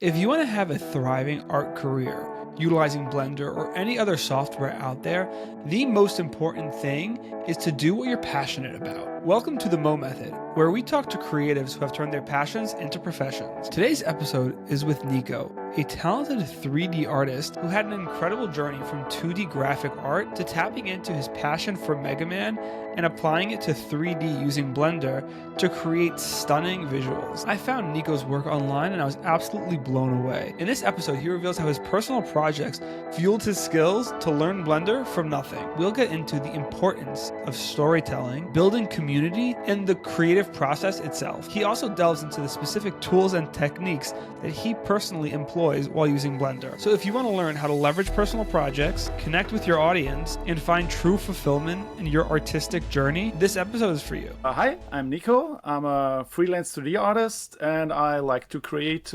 If you want to have a thriving art career utilizing Blender or any other software out there, the most important thing is to do what you're passionate about. Welcome to the Mo Method, where we talk to creatives who have turned their passions into professions. Today's episode is with Niko, a talented 3D artist who had an incredible journey from 2D graphic art to tapping into his passion for Mega Man and applying it to 3D using Blender to create stunning visuals. I found Niko's work online and I was absolutely blown away. In this episode, he reveals how his personal projects fueled his skills to learn Blender from nothing. We'll get into the importance of storytelling, building community, and the creative process itself. He also delves into the specific tools and techniques that he personally employs while using Blender. So if you want to learn how to leverage personal projects, connect with your audience, and find true fulfillment in your artistic journey, this episode is for you. Hi, I'm Niko. I'm a freelance 3D artist and I like to create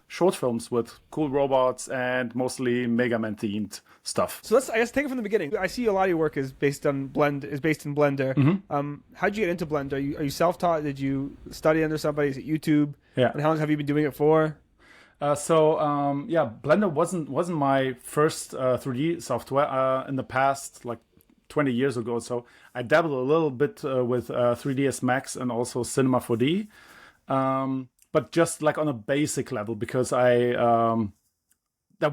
short films with cool robots and mostly Mega Man themed stuff. So let's, I guess, take it from the beginning. I see a lot of your work is based in Blender. Mm-hmm. How'd you get into Blender? Are you self-taught? Did you study under somebody? Is it YouTube? Yeah. And how long have you been doing it for? Blender wasn't my first 3D software. In the past, like 20 years ago, so I dabbled a little bit with 3ds Max and also Cinema 4D, but just like on a basic level because that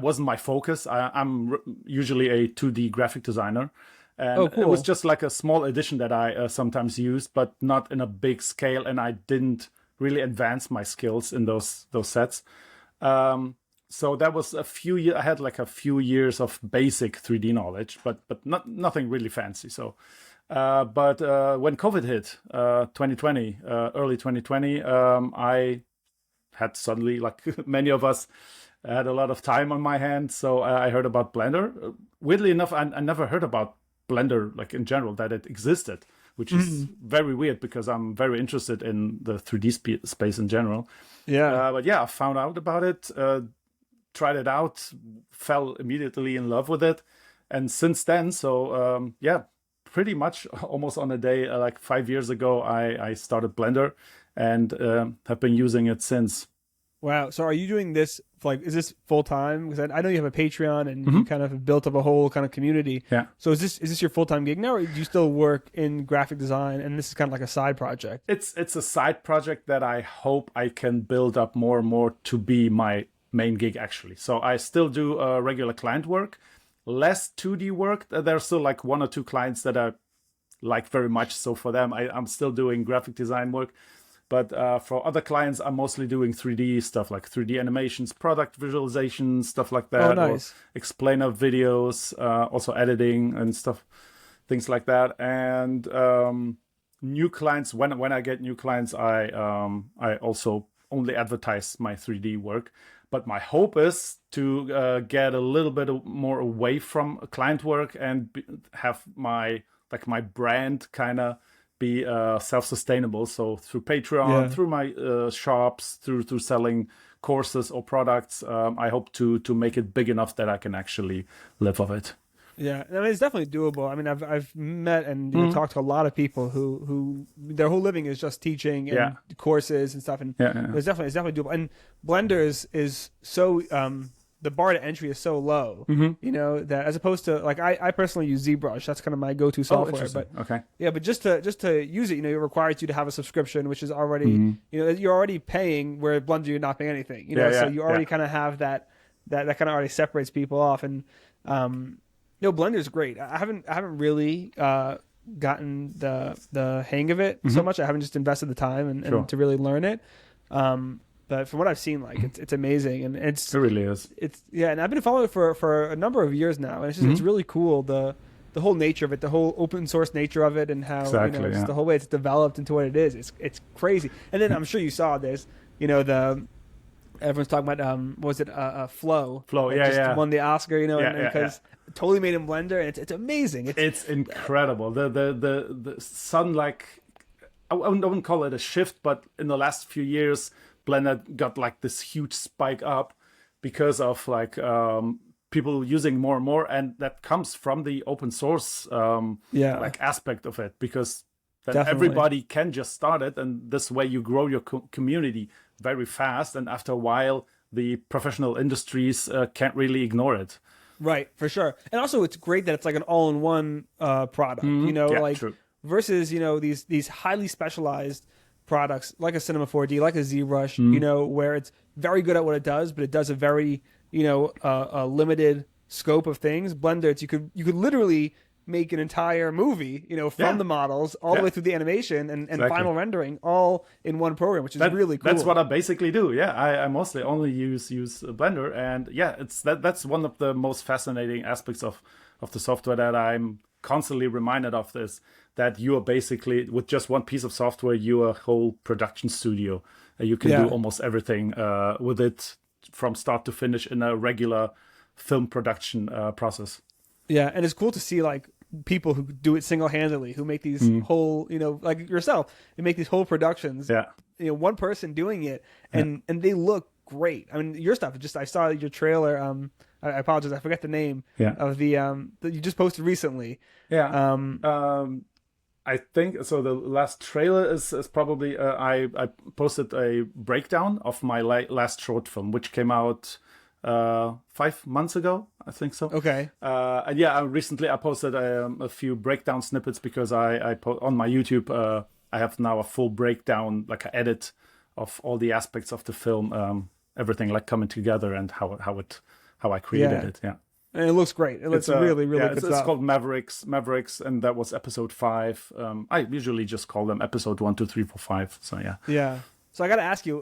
wasn't my focus. I'm usually a 2D graphic designer, and cool. It was just like a small addition that I sometimes used, but not in a big scale, and I didn't really advance my skills in those sets. So that was a few years. I had like a few years of basic 3D knowledge, but nothing really fancy. So, but when COVID hit, 2020, early 2020, I had suddenly, like many of us, had a lot of time on my hands. So I heard about Blender. Weirdly enough, I never heard about Blender, like in general, that it existed, which is very weird because I'm very interested in the 3D space in general. Yeah. But yeah, I found out about it, tried it out, fell immediately in love with it. And since then, pretty much almost on a day, like 5 years ago, I started Blender and have been using it since. Wow. So are you doing this, is this full time? Because I know you have a Patreon and you kind of have built up a whole kind of community. Yeah. So is this your full-time gig now, or do you still work in graphic design and this is kind of like a side project? It's a side project that I hope I can build up more and more to be my main gig, actually. So I still do regular client work, less 2D work. There's still like one or two clients that I like very much. So for them, I'm still doing graphic design work. But for other clients, I'm mostly doing 3D stuff, like 3D animations, product visualizations, stuff like that. Oh, nice. Or explainer videos, also editing and stuff, things like that. And new clients, when I get new clients, I also only advertise my 3D work. But my hope is to get a little bit more away from client work and have my brand kind of be self-sustainable. So through Patreon, through my shops, through selling courses or products, I hope to make it big enough that I can actually live of it. Yeah, I mean, it's definitely doable. I mean, I've met and talked to a lot of people who their whole living is just teaching and courses and stuff, and it's definitely doable. And Blender is so the bar to entry is so low, you know, that as opposed to like I personally use ZBrush. That's kind of my go-to software. But okay, yeah, but just to use it, you know, it requires you to have a subscription, which is already you know, you're already paying, where Blender you're not paying anything, you know, so you already kind of have that kind of already separates people off. And you know, Blender's great. I haven't really gotten the hang of it so much. I haven't just invested the time and to really learn it. But from what I've seen, like it's amazing, and it really is. And I've been following it for a number of years now, and it's just it's really cool, the whole nature of it, the whole open source nature of it, and how the whole way it's developed into what it is. It's crazy. And then I'm sure you saw this, you know, everyone's talking about was it Flow? Flow, won the Oscar, you know, because totally made in Blender, and it's amazing. It's incredible. The sudden, like, I wouldn't call it a shift, but in the last few years, Blender got like this huge spike up because of like people using more and more, and that comes from the open source like aspect of it, because then everybody can just start it, and this way you grow your community very fast, and after a while the professional industries can't really ignore it. Right, for sure. And also it's great that it's like an all-in-one product, you know, Yeah, like true. versus, you know, these highly specialized products like a Cinema 4D, like a ZBrush, you know, where it's very good at what it does, but it does a very, you know, a limited scope of things. Blender, it's you could literally make an entire movie, you know, from Yeah. the models all the Yeah. way through the animation and Exactly. final rendering all in one program, which is really cool. That's what I basically do. Yeah, I mostly only use Blender, and yeah, that's one of the most fascinating aspects of the software that I'm constantly reminded of, is that you are basically, with just one piece of software, you are a whole production studio. You can do almost everything with it from start to finish in a regular film production process. Yeah, and it's cool to see like people who do it single-handedly, who make these whole, you know, like yourself, they make these whole productions. Yeah. You know, one person doing it, and they look great. I mean, your stuff. Just I saw your trailer. I apologize, I forget the name of the that you just posted recently. Yeah. I think so. The last trailer is probably I posted a breakdown of my last short film, which came out 5 months ago, I think so. Okay. And yeah, recently I posted a few breakdown snippets because I on my YouTube I have now a full breakdown, like an edit of all the aspects of the film, everything like coming together and how I created it. Yeah. And it looks great. It looks really good it's, stuff. It's called Mavericks, and that was episode 5. I usually just call them episode 1, 2, 3, 4, 5. So yeah. Yeah. So I got to ask you,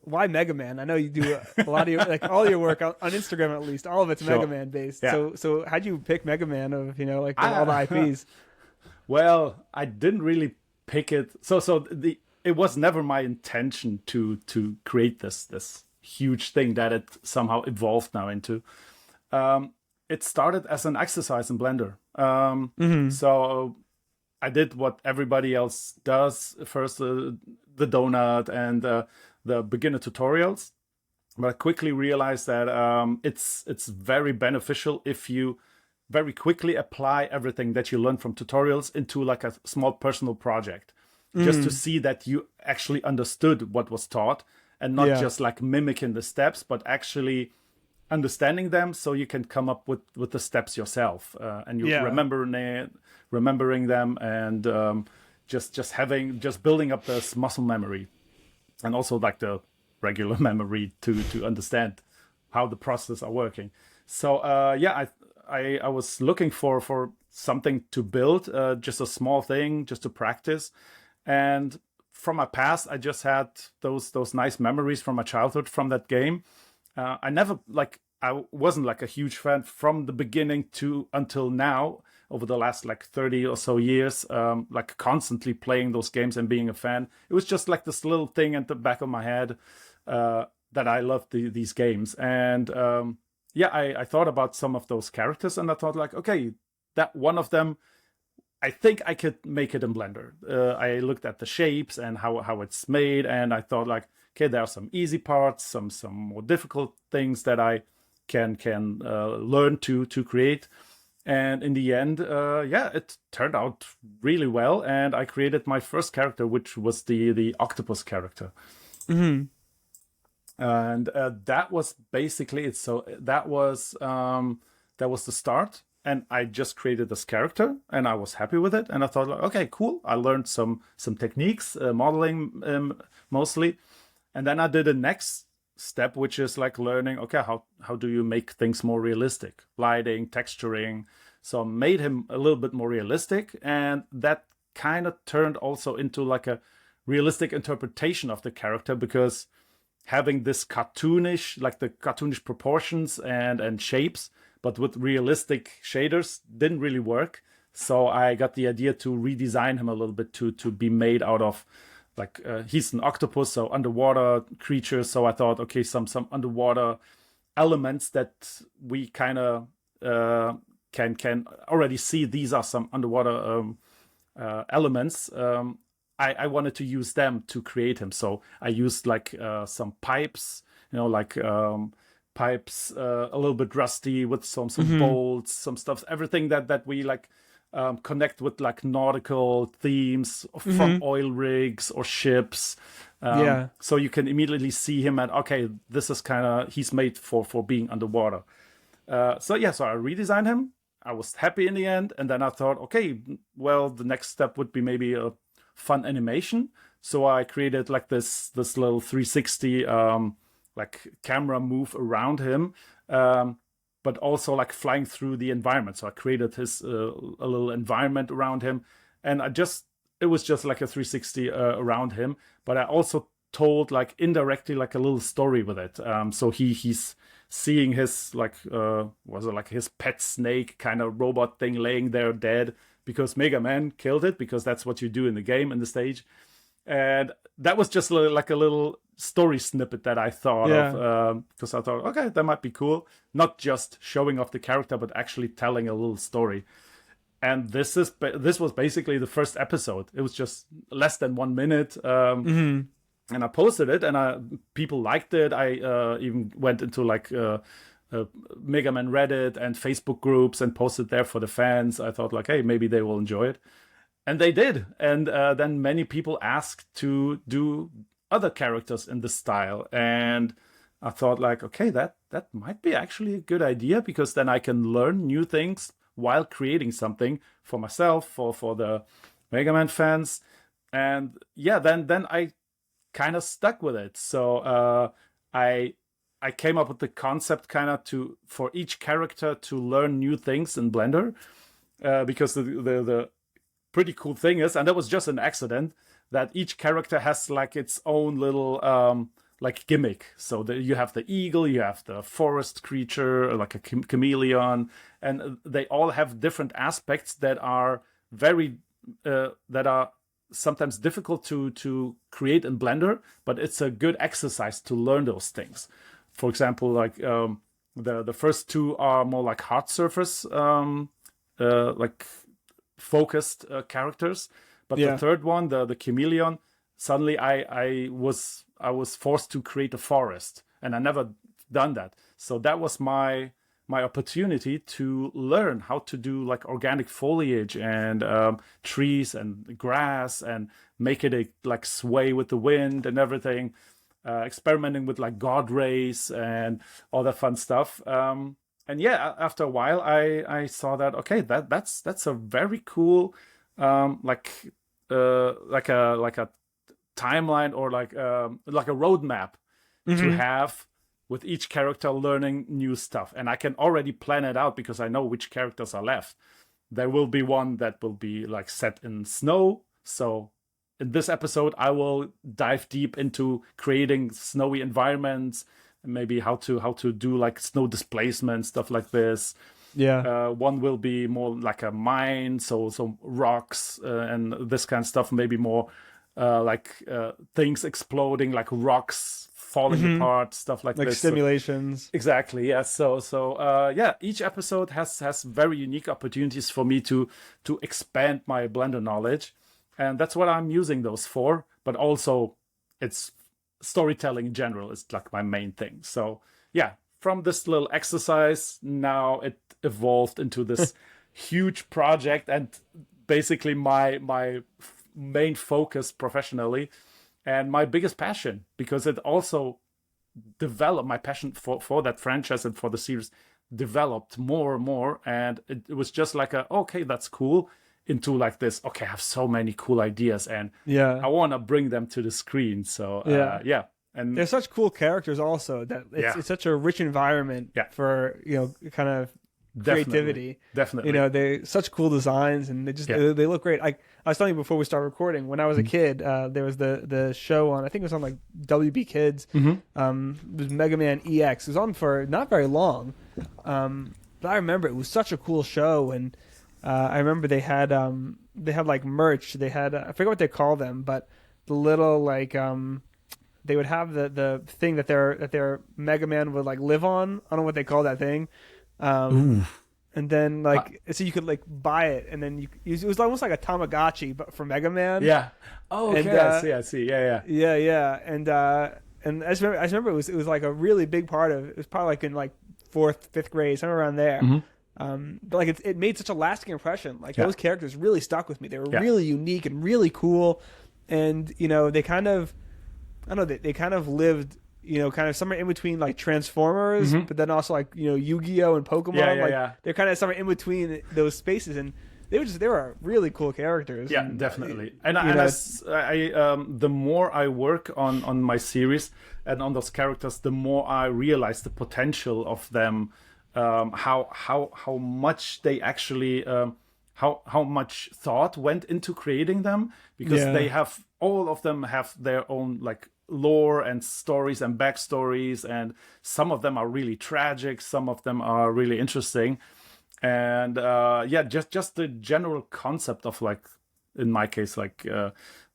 why Mega Man? I know you do a lot of your, like all your work on Instagram, at least all of it's Mega Man based. Yeah. So how'd you pick Mega Man of, you know, like all the IPs? Well, I didn't really pick it. It was never my intention to create this huge thing that it somehow evolved now into. It started as an exercise in Blender. So I did what everybody else does. First, the donut and the beginner tutorials. But I quickly realized that it's very beneficial if you very quickly apply everything that you learn from tutorials into like a small personal project. Just to see that you actually understood what was taught and not just like mimicking the steps, but actually understanding them, so you can come up with the steps yourself, and you remembering them, and just building up this muscle memory, and also like the regular memory to understand how the processes are working. So I was looking for something to build, just a small thing, just to practice, and from my past, I just had those nice memories from my childhood from that game. I wasn't like a huge fan from the beginning to until now, over the last like 30 or so years, like constantly playing those games and being a fan. It was just like this little thing at the back of my head that I loved these games. And I thought about some of those characters, and I thought like, okay, that one of them, I think I could make it in Blender. I looked at the shapes and how it's made, and I thought like, okay, there are some easy parts, some more difficult things that I can learn to create. And in the end, it turned out really well, and I created my first character, which was the octopus character. And that was basically it. So that was the start. And I just created this character, and I was happy with it. And I thought, like, okay, cool. I learned some techniques, modeling mostly. And then I did the next step, which is like learning, okay, how do you make things more realistic? Lighting, texturing. So I made him a little bit more realistic. And that kind of turned also into like a realistic interpretation of the character, because having this cartoonish, like the cartoonish proportions and shapes, but with realistic shaders didn't really work. So I got the idea to redesign him a little bit to be made out of like he's an octopus, so underwater creature. So I thought, okay, some underwater elements that we kind of can already see. These are some underwater elements. I wanted to use them to create him. So I used like some pipes, like pipes a little bit rusty with some bolts, some stuff, everything that we like connect with like nautical themes from oil rigs or ships. So you can immediately see him and okay, this is kind of, he's made for being underwater. So I redesigned him. I was happy in the end, and then I thought, okay, well, the next step would be maybe a fun animation. So I created like this little 360 like camera move around him, but also like flying through the environment. So I created his a little environment around him, and it was just like a 360 around him. But I also told like indirectly like a little story with it. So he's seeing his like was it like his pet snake kind of robot thing laying there dead because Mega Man killed it, because that's what you do in the game, in the stage. And that was just like a little story snippet that I thought of, because I thought, okay, that might be cool. Not just showing off the character, but actually telling a little story. And this was basically the first episode. It was just less than 1 minute. And I posted it, and people liked it. I even went into like Mega Man Reddit and Facebook groups and posted there for the fans. I thought like, hey, maybe they will enjoy it. And they did. And then many people asked to do other characters in this style. And I thought like, okay, that might be actually a good idea, because then I can learn new things while creating something for myself, for the Mega Man fans. And then I kind of stuck with it. So I came up with the concept kind of for each character to learn new things in Blender, because the pretty cool thing is, and that was just an accident, that each character has like its own little like gimmick. So you have the eagle, you have the forest creature, like a chameleon, and they all have different aspects that are that are sometimes difficult to create in Blender, but it's a good exercise to learn those things. For example, like the first two are more like hard surface, like focused characters, but the third one, the chameleon, suddenly I was forced to create a forest, and I never done that. So that was my opportunity to learn how to do like organic foliage and trees and grass, and make it like sway with the wind and everything, experimenting with like God rays and all that fun stuff. And after a while I saw that, okay, that's a very cool like a timeline, or like a roadmap to have with each character learning new stuff. And I can already plan it out because I know which characters are left. There will be one that will be like set in snow. So in this episode, I will dive deep into creating snowy environments, and maybe how to do like snow displacement, stuff like this. One will be more like a mine, so some rocks and this kind of stuff. Maybe more like things exploding, like rocks falling apart, stuff like this. Like simulations. Exactly, yeah. So each episode has very unique opportunities for me to expand my Blender knowledge. And that's what I'm using those for. But also, it's storytelling in general is like my main thing. So yeah, from this little exercise, now it evolved into this huge project, and basically my main focus professionally, and my biggest passion, because it also developed my passion for that franchise and for the series, developed more and more. And it was just like okay, that's cool, into like this, okay, I have so many cool ideas, and I want to bring them to the screen. So and they're such cool characters also, that it's such a rich environment for kind of creativity. Definitely. They're such cool designs, and they look great. I was telling you before we started recording, when I was a kid, there was the show on, I think it was on like WB Kids. It was Mega Man EX. It was on for not very long, but I remember it was such a cool show. And I remember they had like merch. They had I forget what they call them, but the little like they would have the thing that their Mega Man would like live on. I don't know what they call that thing. And then like so you could like buy it, and then it was almost like a Tamagotchi but for Mega Man. Yeah. Oh, okay. And, I see. Yeah. Yeah. And I just remember it was like a really big part of it. Was probably like in like 4th, 5th grade, somewhere around there. But like it made such a lasting impression. Like Yeah. those characters really stuck with me. They were Yeah. really unique and really cool, and they kind of, I don't know, they kind of lived, kind of somewhere in between like Transformers, but then also like Yu-Gi-Oh and Pokemon. Yeah. They're kind of somewhere in between those spaces, and they were really cool characters. Yeah, and, definitely. The more I work on my series and on those characters, the more I realize the potential of them. How much they actually how much thought went into creating them, because all of them have their own like lore and stories and backstories, and some of them are really tragic, some of them are really interesting. And just the general concept of, like, in my case, like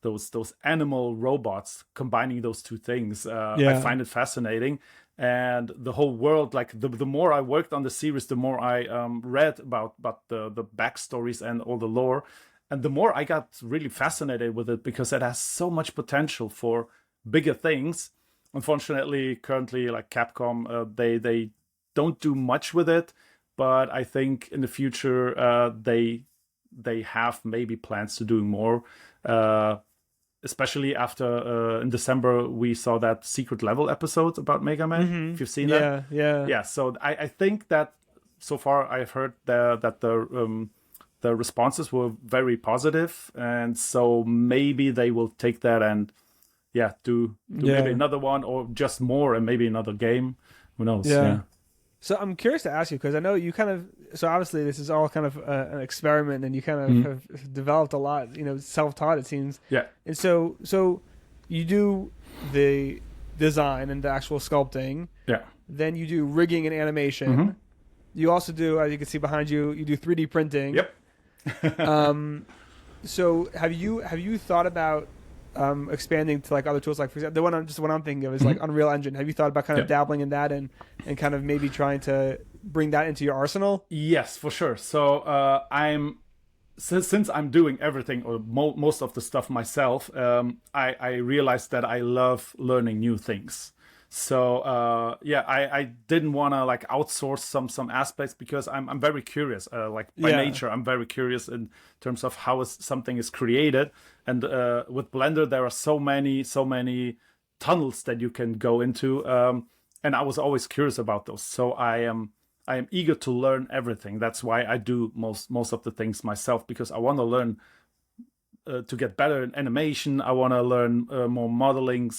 those animal robots, combining those two things, I find it fascinating. And the whole world, like the more I worked on the series, the more I read about the backstories and all the lore, and the more I got really fascinated with it, because it has so much potential for bigger things. Unfortunately, currently, like Capcom, they don't do much with it, but I think in the future they have maybe plans to doing more. Especially after in December we saw that secret level episode about Mega Man. If you've seen that, yeah. So I think that so far I've heard that the responses were very positive, and so maybe they will take that and do maybe another one, or just more, and maybe another game. Who knows? Yeah. So I'm curious to ask you, because I know you kind of, so obviously this is all kind of an experiment, and you kind of have developed a lot, self-taught, it seems. Yeah. And so you do the design and the actual sculpting. Yeah. Then you do rigging and animation. You also do, as you can see behind you, you do 3D printing. Yep. So have you thought about expanding to like other tools, like for example, the one I'm thinking of is like Unreal Engine. Have you thought about kind of dabbling in that and kind of maybe trying to bring that into your arsenal? Yes, for sure. So since I'm doing everything, or most of the stuff myself, I realized that I love learning new things. So I didn't want to like outsource some aspects, because I'm very curious. Like by nature, I'm very curious in terms of how something is created. And with Blender, there are so many tunnels that you can go into, and I was always curious about those. So I am eager to learn everything. That's why I do most of the things myself, because I want to learn to get better in animation. I want to learn more modeling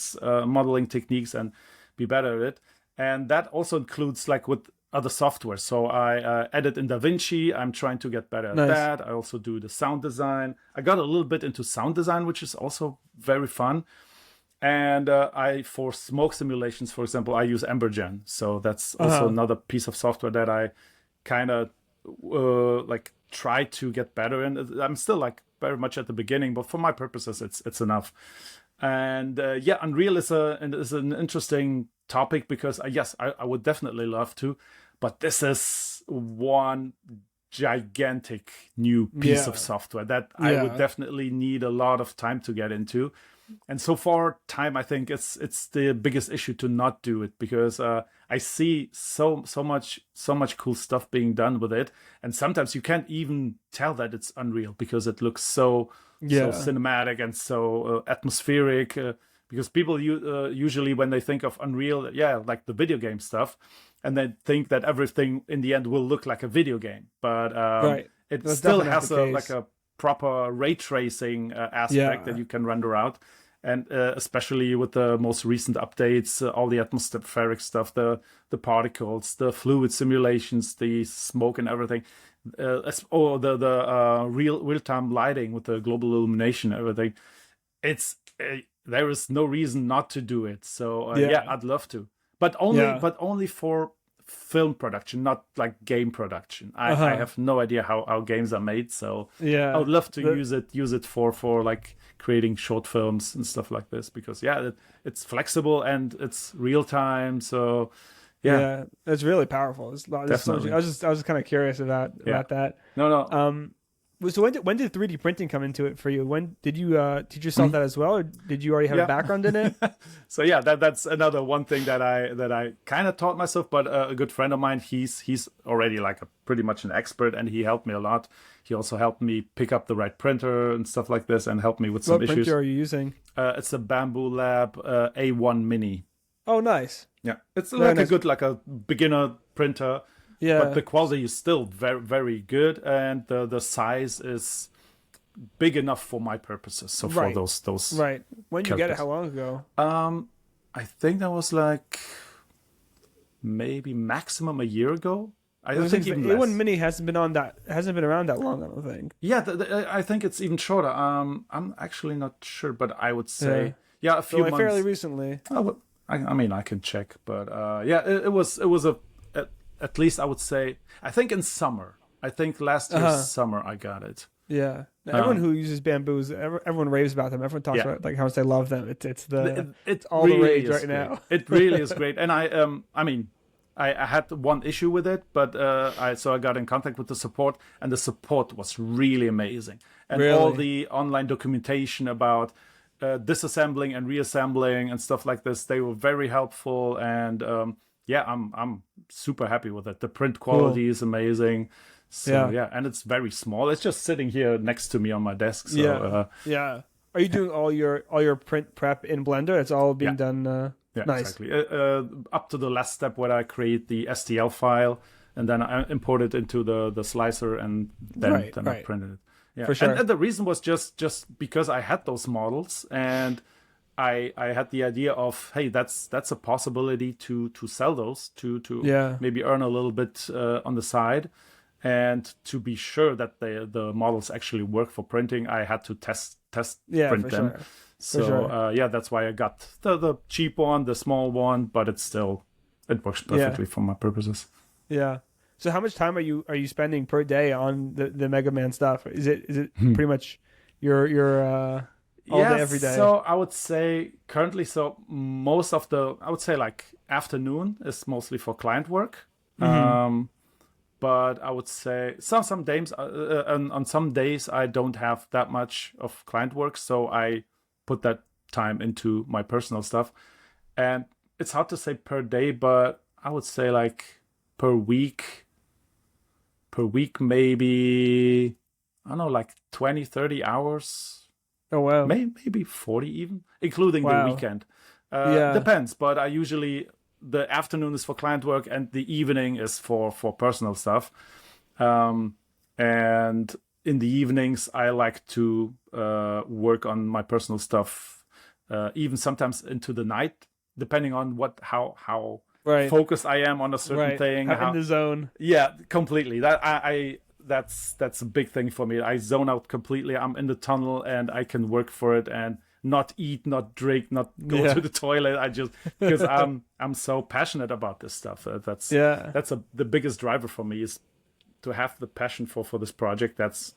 techniques and be better at it. And that also includes like with other software. So I edit in DaVinci. I'm trying to get better at that. I also do the sound design. I got a little bit into sound design, which is also very fun. And for smoke simulations, for example, I use Embergen. So that's also another piece of software that I kind of like try to get better in. I'm still like very much at the beginning, but for my purposes, it's enough. And Unreal is an interesting topic, because I would definitely love to, but this is one gigantic new piece of software that I would definitely need a lot of time to get into. And so far, time, I think it's the biggest issue to not do it, because I see so much cool stuff being done with it, and sometimes you can't even tell that it's Unreal, because it looks so cinematic and so atmospheric. Because people usually, when they think of Unreal, like the video game stuff, and they think that everything in the end will look like a video game, but it That's still definitely has like a proper ray tracing aspect that you can render out. And especially with the most recent updates, all the atmospheric stuff, the particles, the fluid simulations, the smoke and everything, the real-time lighting with the global illumination and everything. There is no reason not to do it. So I'd love to, but only for film production, not like game production. I have no idea how games are made, so I would love to use it for like creating short films and stuff like this, because it's flexible and it's real time. So it's really powerful. Definitely. I was just kind of curious about that. No. So when did 3D printing come into it for you? When did you teach yourself that as well, or did you already have a background in it? So yeah, that's another one thing that I kind of taught myself. But a good friend of mine, he's already like pretty much an expert, and he helped me a lot. He also helped me pick up the right printer and stuff like this, and helped me with some issues. What printer are you using? It's a Bamboo Lab A1 Mini. Oh, nice. Yeah, it's Very like nice. a good like a beginner printer. Yeah, But the quality is still very, very good, and the size is big enough for my purposes. So for Right. those right. When did you get it? characters. How long ago? I think that was like maybe maximum a year ago. I think even A1 less. Mini hasn't been around that long. I don't think. Yeah, I think it's even shorter. I'm actually not sure, but I would say a few months. Fairly recently. I mean, I can check, but it was at least I would say, I think in summer. I think last year's summer I got it. Yeah. Everyone who uses bamboos, everyone raves about them. Everyone talks about like how much they love them. It's all really the rage is right great. now. It really is great. And I mean, I had one issue with it, but I got in contact with the support, and the support was really amazing. And all the online documentation about disassembling and reassembling and stuff like this, they were very helpful. And I'm super happy with it. The print quality is amazing. So and it's very small. It's just sitting here next to me on my desk. So Are you doing all your print prep in Blender? It's all being done. Yeah, nice. Exactly. Up to the last step where I create the STL file, and then I import it into the slicer, and then I printed it. Yeah, for sure. And the reason was just because I had those models, and I had the idea of, hey, that's a possibility to sell those to maybe earn a little bit on the side, and to be sure that the models actually work for printing, I had to test print them. Sure. So that's why I got the cheap one, the small one, but it works perfectly for my purposes. Yeah. So how much time are you spending per day on the Mega Man stuff? Is it pretty much your all day every day? So I would say currently, most of I would say like afternoon is mostly for client work. But I would say some days on some days I don't have that much of client work, so I put that time into my personal stuff. And it's hard to say per day, but I would say like per week maybe, I don't know, like 20-30 hours. Oh wow. Maybe 40 even, including the weekend. Depends, but I usually, the afternoon is for client work and the evening is for personal stuff. And in the evenings, I like to work on my personal stuff, even sometimes into the night, depending on how focused I am on a certain thing. In the zone. Yeah, completely. That's a big thing for me. I zone out completely. I'm in the tunnel and I can work for it and not eat, not drink, not go to the toilet. I just, because I'm so passionate about this stuff. That's the biggest driver for me, is to have the passion for this project. That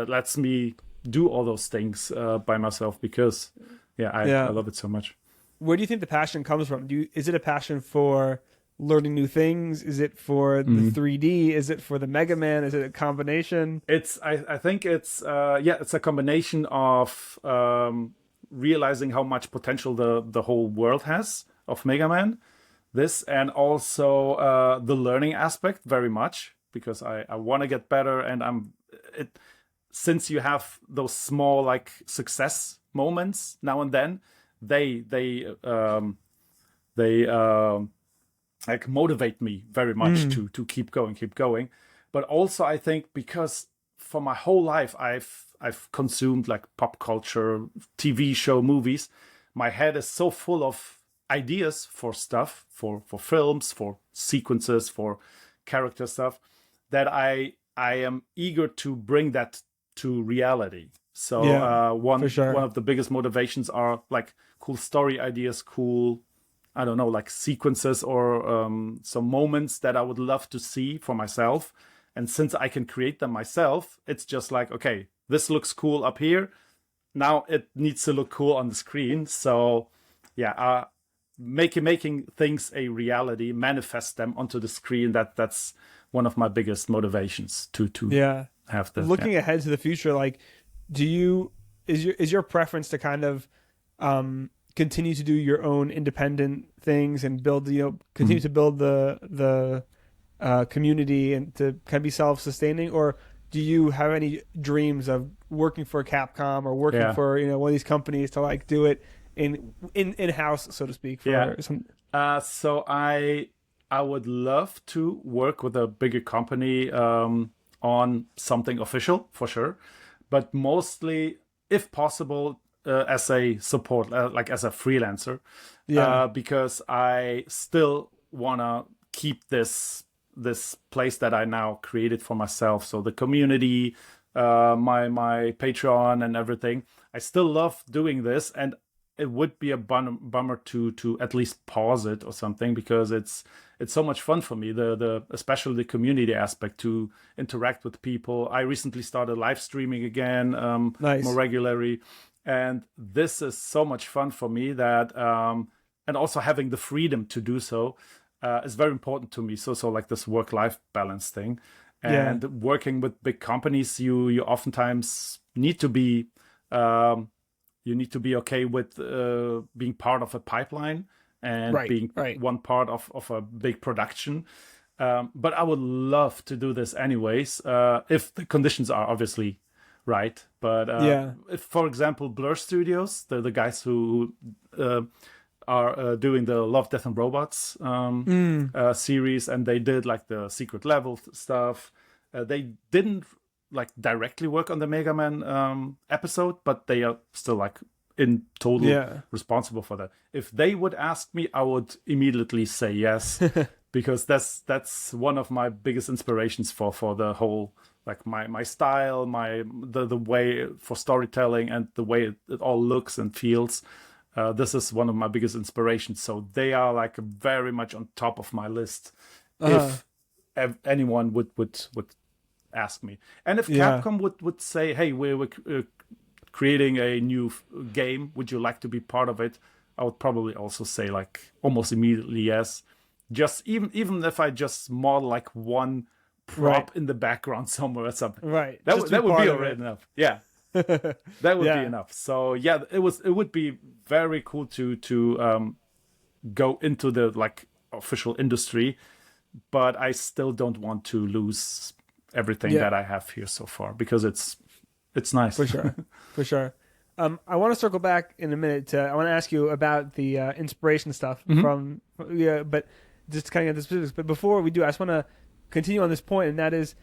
lets me do all those things by myself, because I love it so much. Where do you think the passion comes from? Is it a passion for learning new things? Is it for the 3D? Is it for the Mega Man? Is it a combination? I think it's a combination of realizing how much potential the whole world has of Mega Man. This, and also the learning aspect very much, because I want to get better, and since you have those small like success moments now and then, they like motivate me very much to keep going. But also I think because for my whole life I've consumed like pop culture, TV show, movies. My head is so full of ideas for stuff, for films, for sequences, for character stuff, that I am eager to bring that to reality. So one of the biggest motivations are like cool story ideas, cool, I don't know, like sequences or some moments that I would love to see for myself. And since I can create them myself, it's just like, okay, this looks cool up here. Now it needs to look cool on the screen. So making things a reality, manifest them onto the screen, that's one of my biggest motivations to have the looking ahead to the future, like, is your preference to kind of continue to do your own independent things and build, continue Mhm. to build the community and to kind of be self-sustaining, or do you have any dreams of working for Capcom or working Yeah. for one of these companies to like do it in house, so to speak, Yeah. for some? So I would love to work with a bigger company on something official for sure, but mostly, if possible, as a support, like as a freelancer, Yeah, because I still wanna keep this place that I now created for myself. So the community, my Patreon and everything. I still love doing this, and it would be a bummer to at least pause it or something, because it's so much fun for me, the especially the community aspect, to interact with people. I recently started live streaming again, more nice. regularly, and this is so much fun for me that and also having the freedom to do so is very important to me. So like this work-life balance thing, Yeah, and working with big companies, you oftentimes need to be um, okay with being part of a pipeline and right, being right. one part of a big production. But I would love to do this anyways, if the conditions are obviously right. But Yeah, if, for example, Blur Studios, the guys who are doing the Love, Death and Robots series, and they did like the secret level stuff. They didn't like directly work on the Mega Man episode, but they are still like in total yeah. responsible for that. If they would ask me, I would immediately say yes, because that's one of my biggest inspirations for the whole, like my style, the way for storytelling, and the way it all looks and feels. This is one of my biggest inspirations. So they are like very much on top of my list. Uh, If anyone would ask me, and if yeah. Capcom would say, "Hey, we're creating a new game. Would you like to be part of it?" I would probably also say like almost immediately yes. Just even if I just model like one Right, prop in the background somewhere or something, right. that Just would to be that would be part of already it. enough. Yeah, that would be Yeah, enough. So yeah, it would be very cool to go into the like official industry, but I still don't want to lose everything yeah, that I have here so far, because it's nice. for sure, for sure. I want to circle back in a minute. I want to ask you about the inspiration stuff Hmm. from, yeah, but just kind of get the specifics. But before we do, I just want to continue on this point, and that is,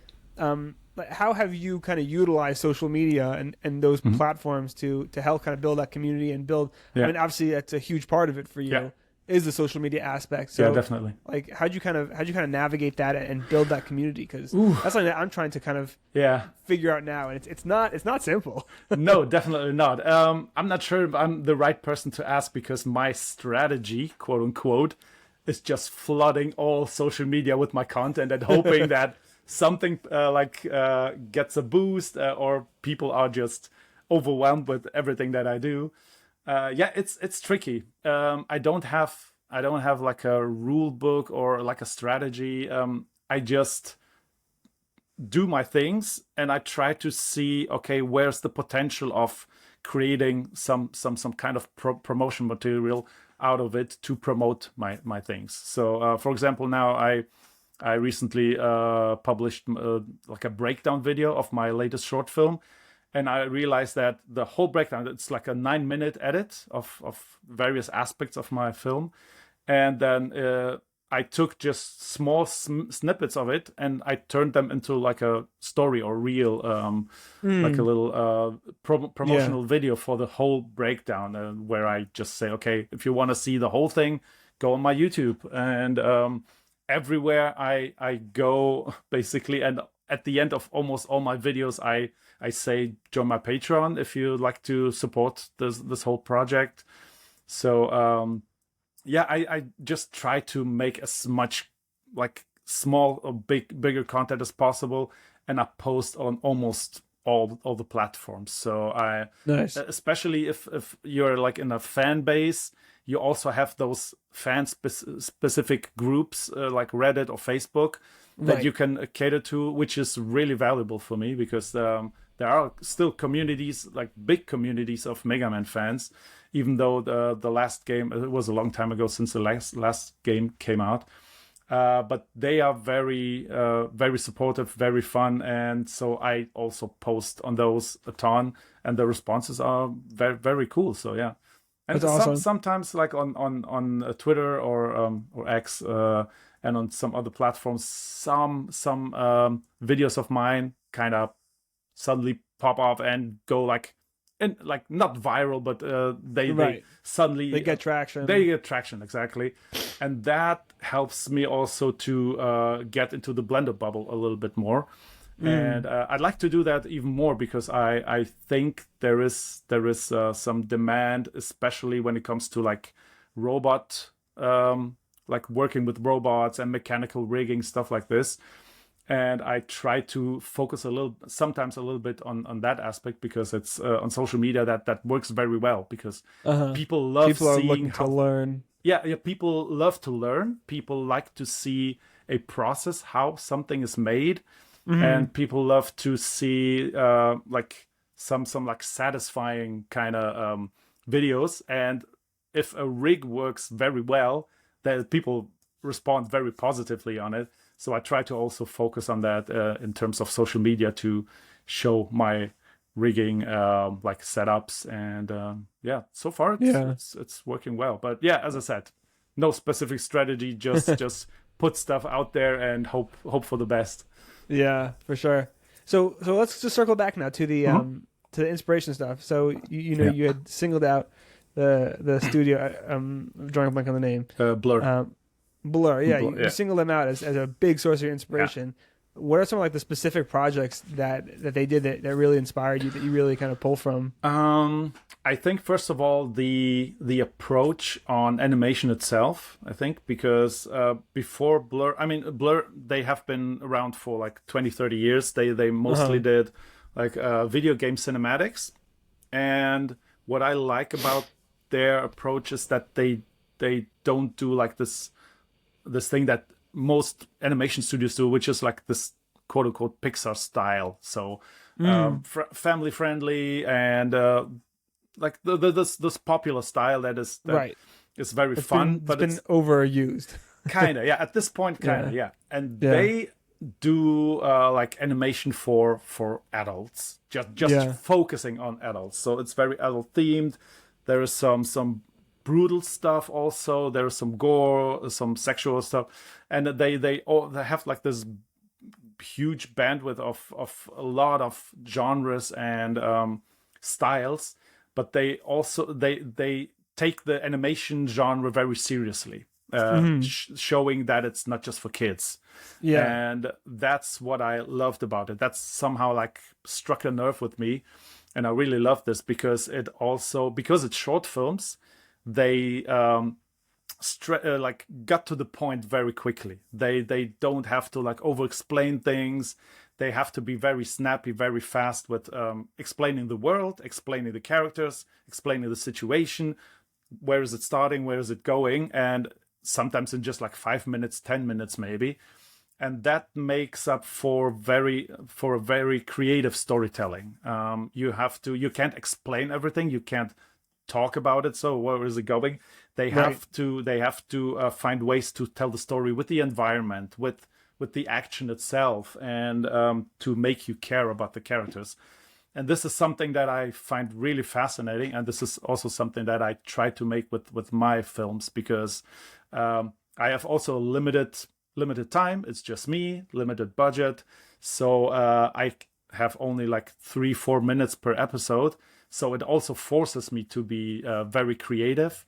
like, how have you kind of utilized social media and those Hmm. platforms to help kind of build that community and build? I Yeah, mean, obviously, that's a huge part of it for yeah, you, is the social media aspect. yeah, So, definitely. like, how'd you kind of navigate that and build that community? Because Ooh, that's something that I'm trying to kind of yeah. figure out now, and it's not simple. No, definitely not. I'm not sure if I'm the right person to ask, because my strategy, quote unquote, is just flooding all social media with my content and hoping that something gets a boost, or people are just overwhelmed with everything that I do. Yeah, it's tricky. I don't have like a rule book or like a strategy. I just do my things, and I try to see, okay, where's the potential of creating some kind of promotion material out of it to promote my things. So for example, now I recently published like a breakdown video of my latest short film, and I realized that the whole breakdown, it's like a 9-minute edit of various aspects of my film, and then I took just small snippets of it, and I turned them into like a story or reel, like a Mm, little yeah, promotional video for the whole breakdown, where I just say, okay, if you want to see the whole thing, go on my YouTube. And everywhere I go, basically, and at the end of almost all my videos, I say, join my Patreon if you like to support this whole project. So yeah, I just try to make as much like small or bigger content as possible, and I post on almost all the platforms. So I, nice. especially if you're like in a fan base, you also have those specific groups like Reddit or Facebook that you can cater to, which is really valuable for me because there are still communities, like big communities of Mega Man fans, even though the last game, it was a long time ago since the last game came out. But they are very, very supportive, very fun. And so I also post on those a ton, and the responses are very, very cool. So yeah. And That's awesome. Sometimes like on Twitter or X and on some other platforms, some videos of mine kind of suddenly pop up and go like, and like not viral, but they suddenly they get traction. They get traction, exactly, and that helps me also to get into the Blender bubble a little bit more. And I'd like to do that even more because I think there is some demand, especially when it comes to like robot, like working with robots and mechanical rigging, stuff like this. And I try to focus sometimes a little bit on that aspect because it's on social media that works very well because people love seeing to learn. Yeah, people love to learn. People like to see a process, how something is made. And people love to see like some like satisfying kind of videos. And if a rig works very well, then people respond very positively on it. So I try to also focus on that in terms of social media to show my rigging like setups. And yeah, so far it's working well. But yeah, as I said, no specific strategy, just put stuff out there and hope for the best. Yeah, for sure. So let's just circle back now to the to the inspiration stuff. So you had singled out the studio. I'm drawing a blank on the name. Blur. Blur. Yeah, you singled them out as a big source of your inspiration. Yeah. What are some of like the specific projects that they did that really inspired you, that you really kind of pull from? I think first of all the approach on animation itself. I think because before Blur, I mean Blur, they have been around for like 20-30 years. They mostly did like video game cinematics, and what I like about their approach is that they don't do like this thing that most animation studios do, which is like this quote unquote Pixar style. So family friendly and like this popular style that is very fun, but it's been overused. Kind of, yeah. At this point, kind of, yeah. And they do like animation for adults, just focusing on adults. So it's very adult themed. There is some brutal stuff also. There is some gore, some sexual stuff, and they have like this huge bandwidth of a lot of genres and styles. But they also they take the animation genre very seriously, showing that it's not just for kids. Yeah, and that's what I loved about it. That's somehow like struck a nerve with me, and I really love this because it's short films. They like got to the point very quickly. They don't have to like over explain things. They have to be very snappy, very fast with explaining the world, explaining the characters, explaining the situation. Where is it starting? Where is it going? And sometimes in just like 5 minutes, 10 minutes maybe. And that makes up for a very creative storytelling. You can't explain everything. You can't talk about it. So where is it going? They have to find ways to tell the story with the environment, with the action itself, and to make you care about the characters. And this is something that I find really fascinating, and this is also something that I try to make with my films, because I have also limited time. It's just me, limited budget, so I have only like 3-4 minutes per episode. So it also forces me to be very creative.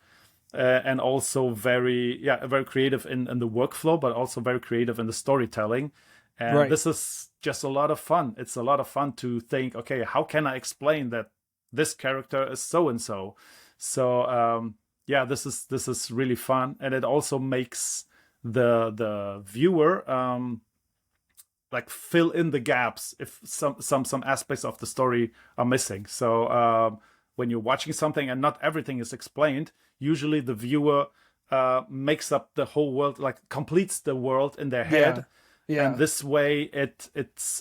And also very creative in the workflow, but also very creative in the storytelling. And this is just a lot of fun. It's a lot of fun to think, okay, how can I explain that this character is so and so? So this is really fun, and it also makes the viewer like fill in the gaps if some aspects of the story are missing. So when you're watching something and not everything is explained, usually the viewer makes up the whole world, like completes the world in their head. Yeah. And this way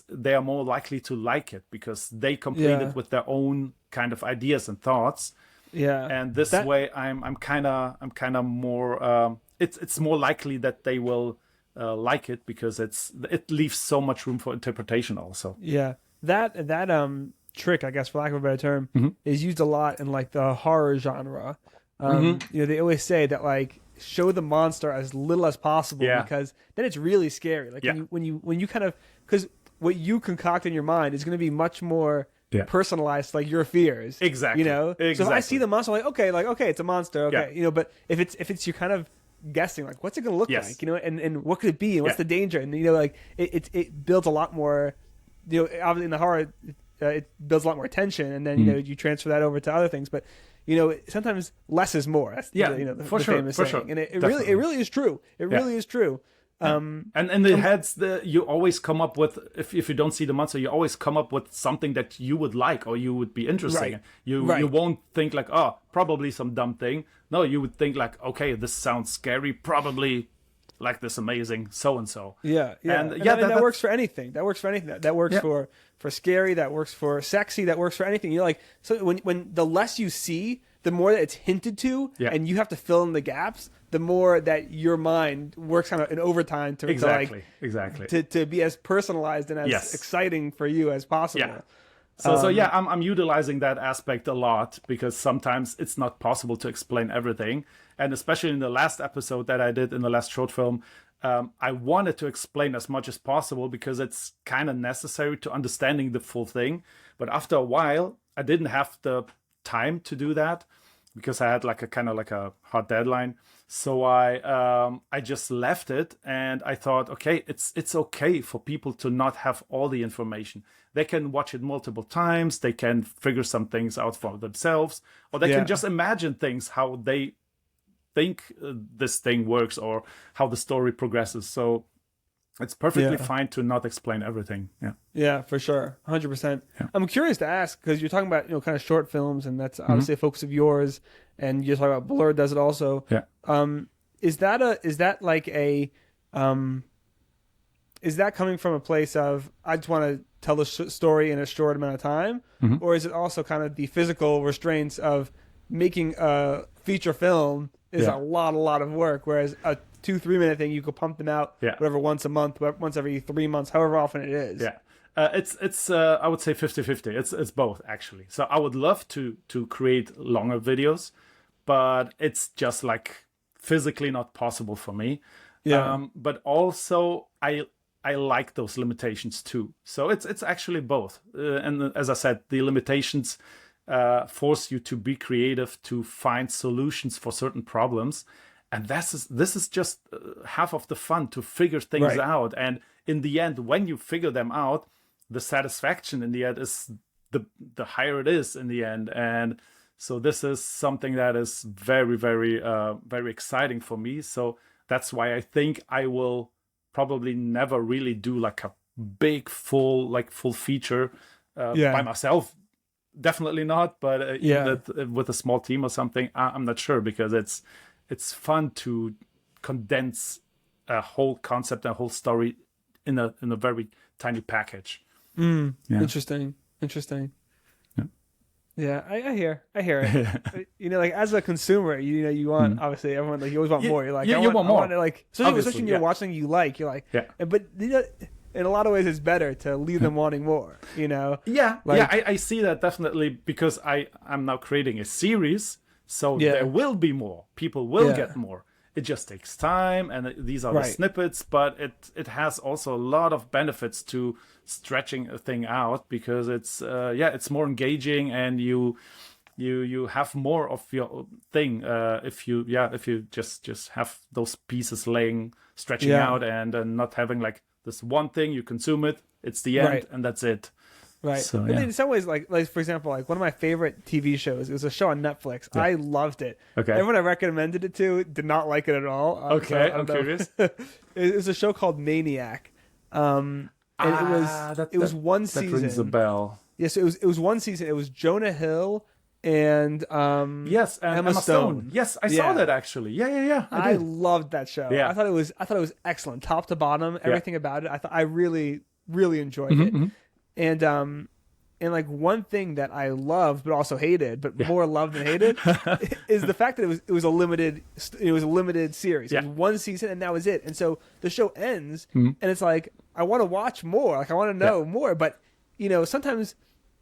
they are more likely to like it because they complete it with their own kind of ideas and thoughts. Yeah. And this way I'm kind of more it's more likely that they will like it because it leaves so much room for interpretation also. Yeah. That trick, I guess, for lack of a better term, is used a lot in like the horror genre. You know, they always say that like show the monster as little as possible because then it's really scary. Like when you kind of, because what you concoct in your mind is going to be much more personalized, like your fears. Exactly. You know. Exactly. So if I see the monster, I'm like okay, it's a monster. Okay. You know, but if it's you're kind of guessing like what's it going to look like, you know, and what could it be and what's the danger, and you know, like it builds a lot more. You know, obviously in the horror, it builds a lot more tension, and then you know you transfer that over to other things, but. You know, sometimes less is more. That's the famous saying. And it really is true. It really is true. And in the heads, you always come up with, if you don't see the monster, you always come up with something that you would like or you would be interested in. You won't think like, oh, probably some dumb thing. No, you would think like, okay, this sounds scary, probably like this amazing so-and-so. Yeah. And that works for anything. That works for anything. That works for scary, that works for sexy, that works for anything. You're like, so when the less you see, the more that it's hinted to, and you have to fill in the gaps, the more that your mind works kind of in overtime to be as personalized and as exciting for you as possible. Yeah. So I'm utilizing that aspect a lot because sometimes it's not possible to explain everything. And especially in the last episode that I did in the last short film, I wanted to explain as much as possible because it's kind of necessary to understanding the full thing. But after a while, I didn't have the time to do that because I had like a kind of like a hard deadline. So I just left it, and I thought, okay, it's okay for people to not have all the information. They can watch it multiple times. They can figure some things out for themselves, or they can just imagine things how they think this thing works or how the story progresses. So it's perfectly fine to not explain everything. Yeah, for sure. 100%. I'm curious to ask, because you're talking about, you know, kind of short films, and that's obviously a focus of yours, and you're talking about Blur does it also. Is that coming from a place of, I just want to tell the story in a short amount of time? Or is it also kind of the physical restraints of making a feature film is a lot of work, whereas a 2-3 minute thing you could pump them out whatever once a month, once every 3 months, however often it is. It's I would say 50-50. It's both, actually. So I would love to create longer videos, but it's just like physically not possible for me. But also I like those limitations too. So it's actually both. And as I said, the limitations force you to be creative, to find solutions for certain problems. And this is just half of the fun, to figure things out. And in the end, when you figure them out, the satisfaction in the end is the higher it is in the end. And so this is something that is very, very, very exciting for me. So that's why I think I will probably never really do like a big full feature by myself. Definitely not. But with a small team or something, I'm not sure, because it's fun to condense a whole concept, a whole story in a very tiny package. Interesting. Yeah, I hear it. You know, like as a consumer, you want obviously everyone, like you always want more. You're like, you want more. Like, especially when you're watching, you like, but you know, in a lot of ways, it's better to leave them wanting more. You know. I see that definitely, because I'm now creating a series. So there will be more. People will get more. It just takes time, and these are the snippets, but it has also a lot of benefits to stretching a thing out, because it's more engaging, and you have more of your thing if you just have those pieces stretching out, and not having like this one thing, you consume it, it's the end, and that's it. Right. So, in some ways, like for example, like one of my favorite TV shows, it was a show on Netflix. I loved it. Okay. Everyone I recommended it to did not like it at all. Okay, I'm curious. It was a show called Maniac. And it was one season. That rings a bell. Yes, it was one season. It was Jonah Hill, and Yes, and Emma Stone. Yes, I saw Yeah. that actually. Yeah, I I did. loved that show. Yeah. I thought it was excellent, top to bottom, Yeah. everything about it. I really really enjoyed Mhm, it. mhm. And like one thing that I loved but also hated, but Yeah. more loved than hated, is the fact that it was a limited series. It Yeah. was one season and that was it. And so the show ends, Mhm. and it's like I want to watch more. Like I want to know more. But sometimes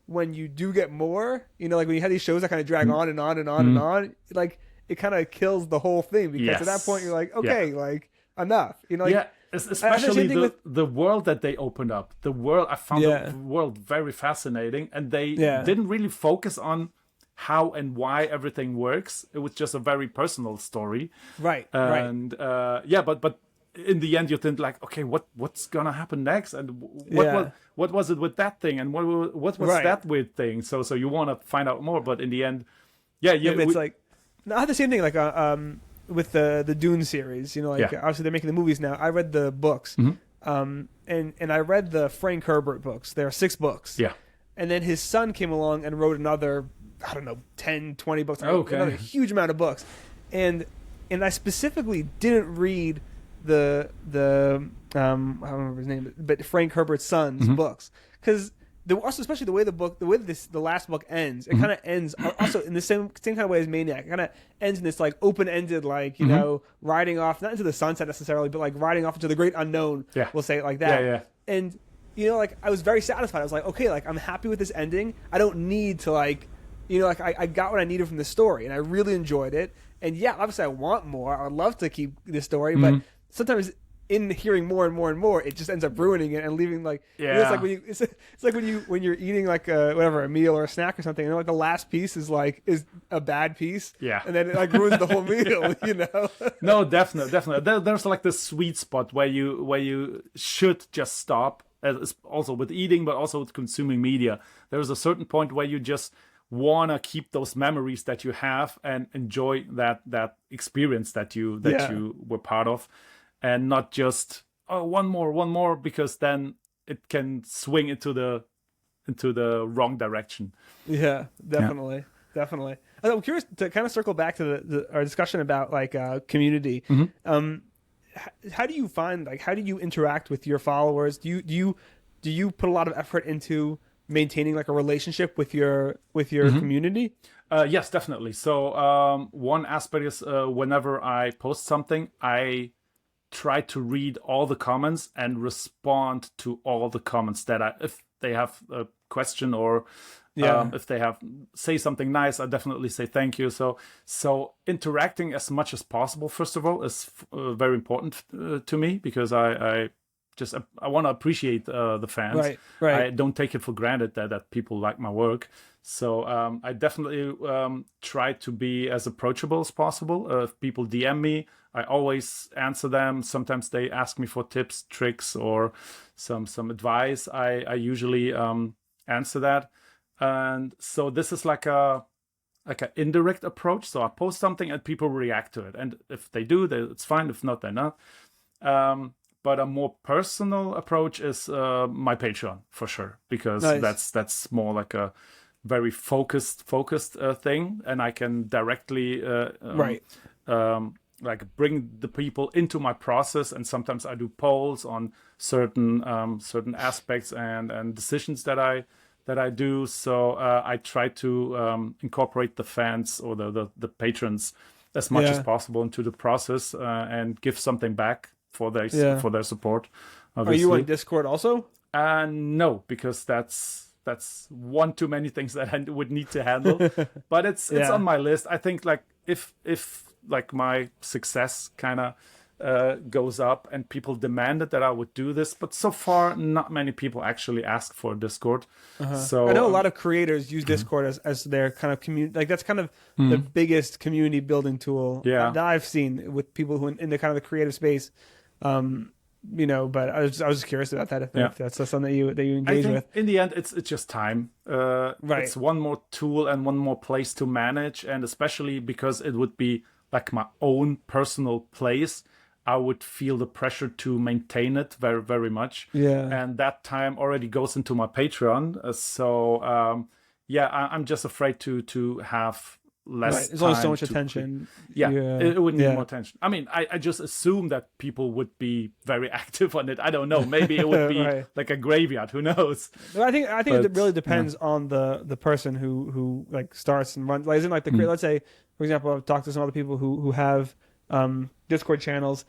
when you do get more, like when you have these shows that kind of drag on and on and on and on, like it kind of kills the whole thing because at that point you're like, okay, like enough. Like, Yeah, especially same thing with the world that they opened up. The world, I found Yeah. the world very fascinating, and they Yeah. didn't really focus on how and why everything works. It was just a very personal story. right. And but in the end you think like, okay, what's gonna happen next, and Yeah. what was it with that thing, and what was Right. that weird thing? So you want to find out more, but in the end, yeah, It's like no, I have the same thing like with the Dune series. Like Yeah. obviously they're making the movies now. I read the books, and I read the Frank Herbert books. There are 6 books. yeah, And then his son came along and wrote another, I don't know, 10, 20 books. Okay. Another huge amount of books. And I specifically didn't read the I don't remember his name, but Frank Herbert's son's books. Because also, especially the way the last book ends, it kind of ends also in the same kind of way as Maniac. It kind of ends in this like open-ended, like, riding off, not into the sunset necessarily, but like riding off into the great unknown. Yeah. We'll say it like that. Yeah. And like I was very satisfied. I was like, okay, like I'm happy with this ending. I don't need to like, like I got what I needed from the story, and I really enjoyed it. And yeah, obviously I want more. I would love to keep this story, but sometimes in hearing more and more and more, it just ends up ruining it and leaving like it's like when you're eating like a meal or a snack or something, and like the last piece is a bad piece, and then it like ruins the whole meal. No, definitely. There's like this sweet spot where you should just stop. As also with eating, but also with consuming media. There's a certain point where you just wanna keep those memories that you have and enjoy that experience that you were part of, and not just one more, because then it can swing into the wrong direction. Yeah, definitely. I'm curious to kind of circle back to our discussion about like community. How do you find, like, how do you interact with your followers? Do you put a lot of effort into maintaining like a relationship with your community? Yes, definitely. So one aspect is whenever I post something, I try to read all the comments and respond to all the comments if they have a question or if they say something nice, I definitely say thank you. So interacting as much as possible, first of all, is very important to me, because I want to appreciate the fans. Right. I don't take it for granted that people like my work. So I definitely try to be as approachable as possible. If people DM me, I always answer them. Sometimes they ask me for tips, tricks, or some advice. I usually answer that. And so this is like an indirect approach. So I post something and people react to it. And if they do, it's fine. If not, they're not. But a more personal approach is my Patreon, for sure, because that's more like a very focused thing, and I can directly like bring the people into my process. And sometimes I do polls on certain aspects and decisions that I do. So I try to incorporate the fans or the patrons as much as possible into the process and give something back for their support. Obviously. Are you on Discord also? No, because that's one too many things that I would need to handle. But it's on my list. I think like if like my success kind of goes up and people demanded that I would do this, but so far not many people actually ask for Discord. So I know a lot of creators use Discord as their kind of community. Like that's kind of the biggest community building tool that I've seen with people who in the kind of the creative space. But I was just curious about that. If that's something that you engage with. In the end, it's just time. It's one more tool and one more place to manage, and especially because it would be like my own personal place, I would feel the pressure to maintain it very, very much. Yeah. And that time already goes into my Patreon. I'm just afraid to have less Right. There's only so time much to attention. it would need Yeah. more attention. I mean, I just assume that people would be very active on it. I don't know. Maybe it would be Right. like a graveyard. Who knows? No, I think it But really depends on the person who like starts and runs. Like, isn't like the let's say, for example, I've talked to some other people who have Discord channels,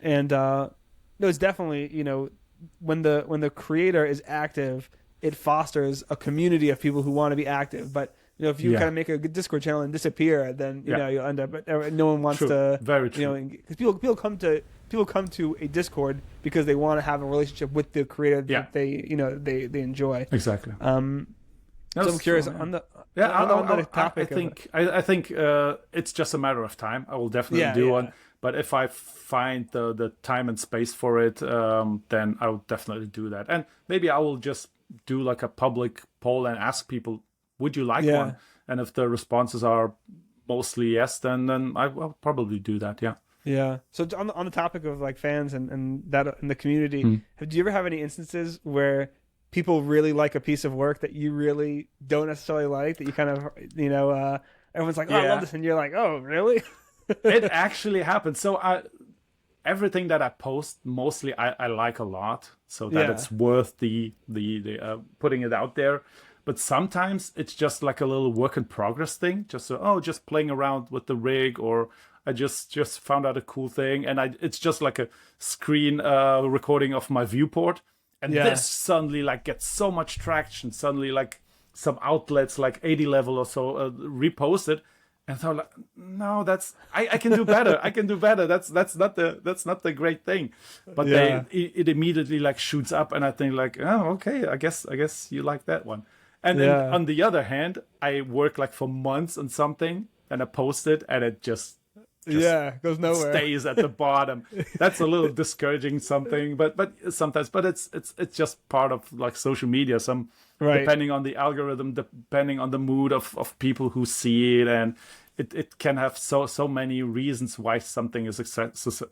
and no, it's definitely, when the creator is active, it fosters a community of people who want to be active. But if you kind of make a good Discord channel and disappear, then you'll end up. No one wants True. to. Very true. Because people come to a Discord because they want to have a relationship with the creator that they enjoy. Exactly. So I'm curious on the topic. I think it's just a matter of time. I will definitely do one. But if I find the time and space for it, then I will definitely do that. And maybe I will just do like a public poll and ask people, would you like one? And if the responses are mostly yes, then I will probably do that. Yeah. Yeah. So on the topic of like fans and that in the community, do you ever have any instances where people really like a piece of work that you really don't necessarily like, that you kind of everyone's like, oh, I love this, and you're like, oh, really? It actually happens. So everything that I post, mostly I like a lot, so that it's worth the putting it out there. But sometimes it's just like a little work in progress thing, just playing around with the rig, or I just found out a cool thing, and it's just like a screen recording of my viewport, and this suddenly like gets so much traction. Suddenly, like some outlets like 80 level or so repost it. And so, like, no, I can do better. I can do better. That's not the great thing. But it immediately like shoots up, and I think like, oh, okay, I guess you like that one. And then on the other hand, I work like for months on something, and I post it, and it just goes nowhere. Stays at the bottom. That's a little discouraging something, but sometimes, but it's just part of like social media. Depending on the algorithm, depending on the mood of people who see it, and it can have so many reasons why something is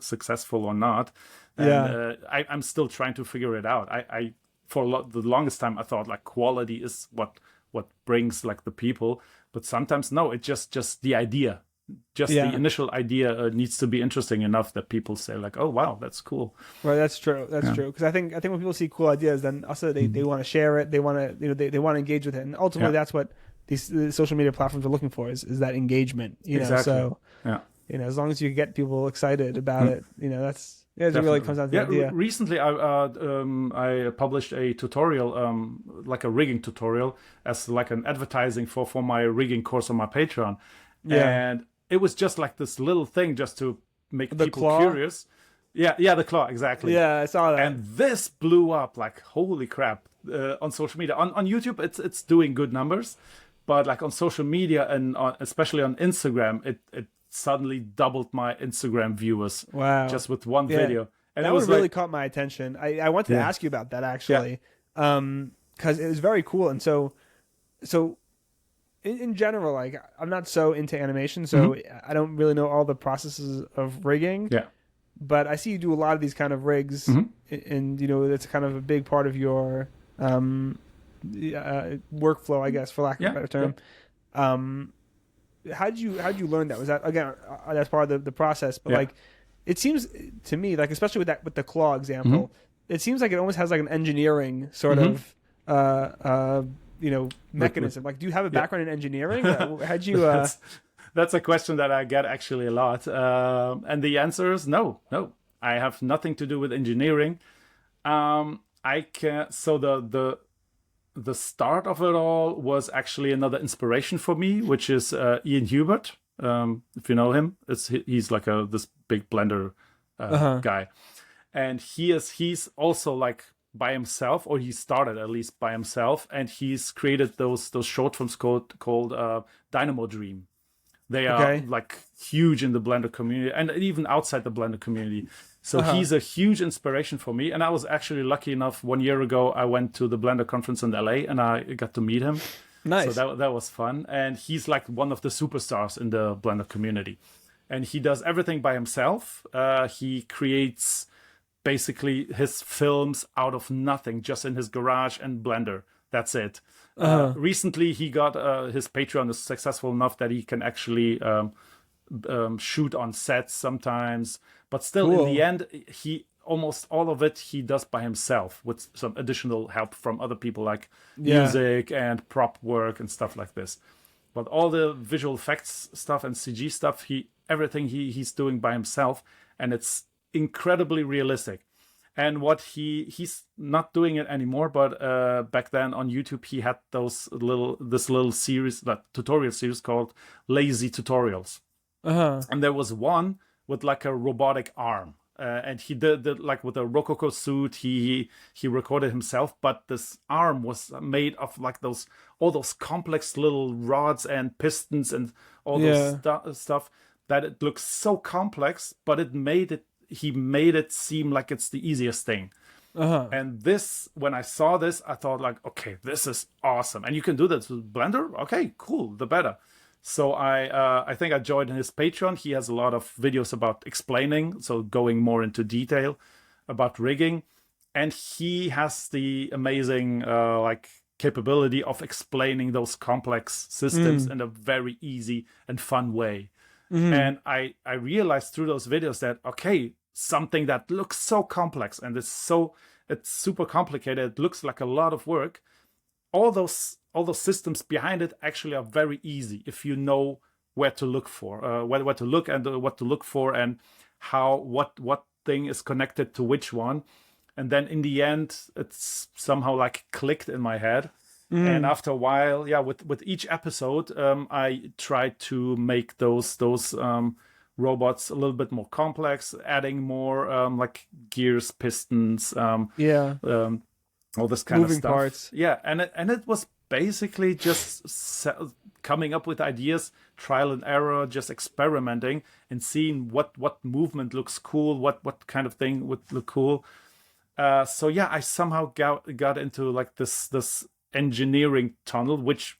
successful or not. And I'm still trying to figure it out. I for the longest time I thought like quality is what brings like the people, but sometimes no, it's just the idea. The initial idea needs to be interesting enough that people say like, oh wow, that's cool. Right, that's true. That's true. Because I think when people see cool ideas, then also they want to share it. They want to they want to engage with it, and ultimately that's what the social media platforms are looking for is that engagement. Exactly. So as long as you get people excited about it, that's it really comes down to the idea. Recently, I published a tutorial, like a rigging tutorial, as like an advertising for my rigging course on my Patreon, and it was just like this little thing just to make people curious. Yeah, the claw, exactly. Yeah, I saw that. And this blew up like holy crap on social media. On YouTube, it's doing good numbers, but like on social media and especially on Instagram, it suddenly doubled my Instagram viewers. Wow! Just with one video, and that it was really caught my attention. I wanted to ask you about that actually, because it was very cool. And so. In general, like I'm not so into animation, so I don't really know all the processes of rigging. Yeah. But I see you do a lot of these kind of rigs, and it's kind of a big part of your workflow, I guess, for lack of a better term. Yeah. How'd you learn that? Was that again that's part of the process? But like, it seems to me like, especially with the claw example, it seems like it almost has like an engineering sort of mechanism. Like, do you have a background in engineering? How'd you? That's a question that I get actually a lot, and the answer is no. I have nothing to do with engineering. I can. So the start of it all was actually another inspiration for me, which is Ian Hubert. If you know him, he's like this big Blender guy, and he's also like by himself, or he started at least by himself, and he's created those short films called Dynamo Dream. They are like huge in the Blender community and even outside the Blender community. So he's a huge inspiration for me. And I was actually lucky enough, 1 year ago, I went to the Blender conference in LA and I got to meet him. Nice. So that was fun. And he's like one of the superstars in the Blender community. And he does everything by himself. He creates basically his films out of nothing, just in his garage and Blender. that's it. Uh-huh. Recently, he got his Patreon is successful enough that he can actually shoot on sets sometimes. But still, in the Cool. end, he almost all of it he does by himself with some additional help from other people like Yeah. music and prop work and stuff like this. But all the visual effects stuff and CG stuff, everything he's doing by himself, and it's incredibly realistic. And what he's not doing it anymore, but back then on YouTube he had this little series, that tutorial series called Lazy Tutorials. Uh-huh. And there was one with like a robotic arm. And he did like with a Rococo suit. He recorded himself, but this arm was made of like all those complex little rods and pistons and all those stuff that it looks so complex. But he made it seem like it's the easiest thing. Uh-huh. And this, when I saw this, I thought like, okay, this is awesome, and you can do this with Blender. Okay, cool, the better. So I think I joined his Patreon. He has a lot of videos about explaining, so going more into detail about rigging. And he has the amazing capability of explaining those complex systems in a very easy and fun way. Mm-hmm. And I realized through those videos that, okay, something that looks so complex and it's super complicated, it looks like a lot of work. All those systems behind it actually are very easy if you know where to look for, where to look and what to look for, and how what thing is connected to which one. And then in the end, it's somehow like clicked in my head. And after a while, with each episode, I tried to make those robots a little bit more complex, adding more like gears, pistons, all this kind moving of stuff. Parts. Yeah, and it was basically just coming up with ideas, trial and error, just experimenting and seeing what movement looks cool, what kind of thing would look cool. So yeah, I somehow got into like this engineering tunnel, which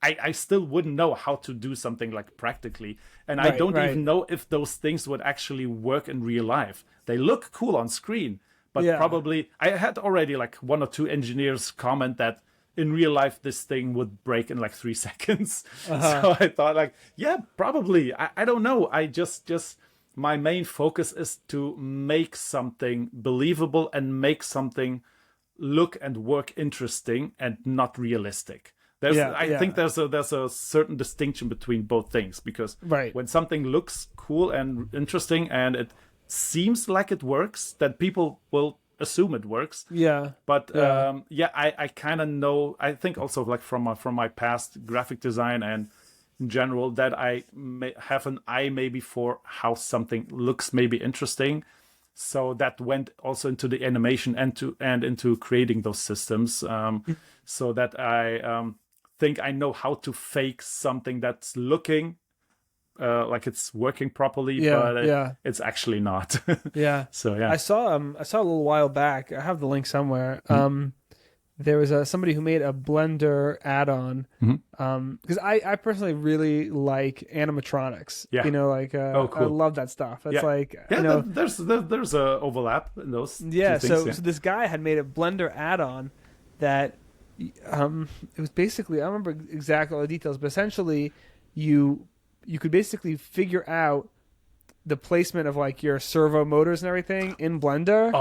I still wouldn't know how to do something like practically, and I don't even know if those things would actually work in real life. They look cool on screen, but probably I had already like 1 or 2 engineers comment that in real life this thing would break in like 3 seconds. So I thought like, yeah, probably. I don't know. I just my main focus is to make something believable and make something look and work interesting and not realistic. I think there's a certain distinction between both things, because when something looks cool and interesting and it seems like it works, then people will assume it works. But I kind of know. I think also like from my past graphic design and in general that I may have an eye maybe for how something looks maybe interesting. So that went also into the animation and into creating those systems. So that I think I know how to fake something that's looking like it's working properly, but it's actually not. So yeah, I saw a little while back. I have the link somewhere. There was somebody who made a Blender add-on. Because I personally really like animatronics. You know, like cool. I love that stuff. It's like you know, there's a overlap in those. Yeah, two things, so this guy had made a Blender add-on that it was basically, I don't remember exactly all the details, but essentially you could basically figure out the placement of like your servo motors and everything in Blender.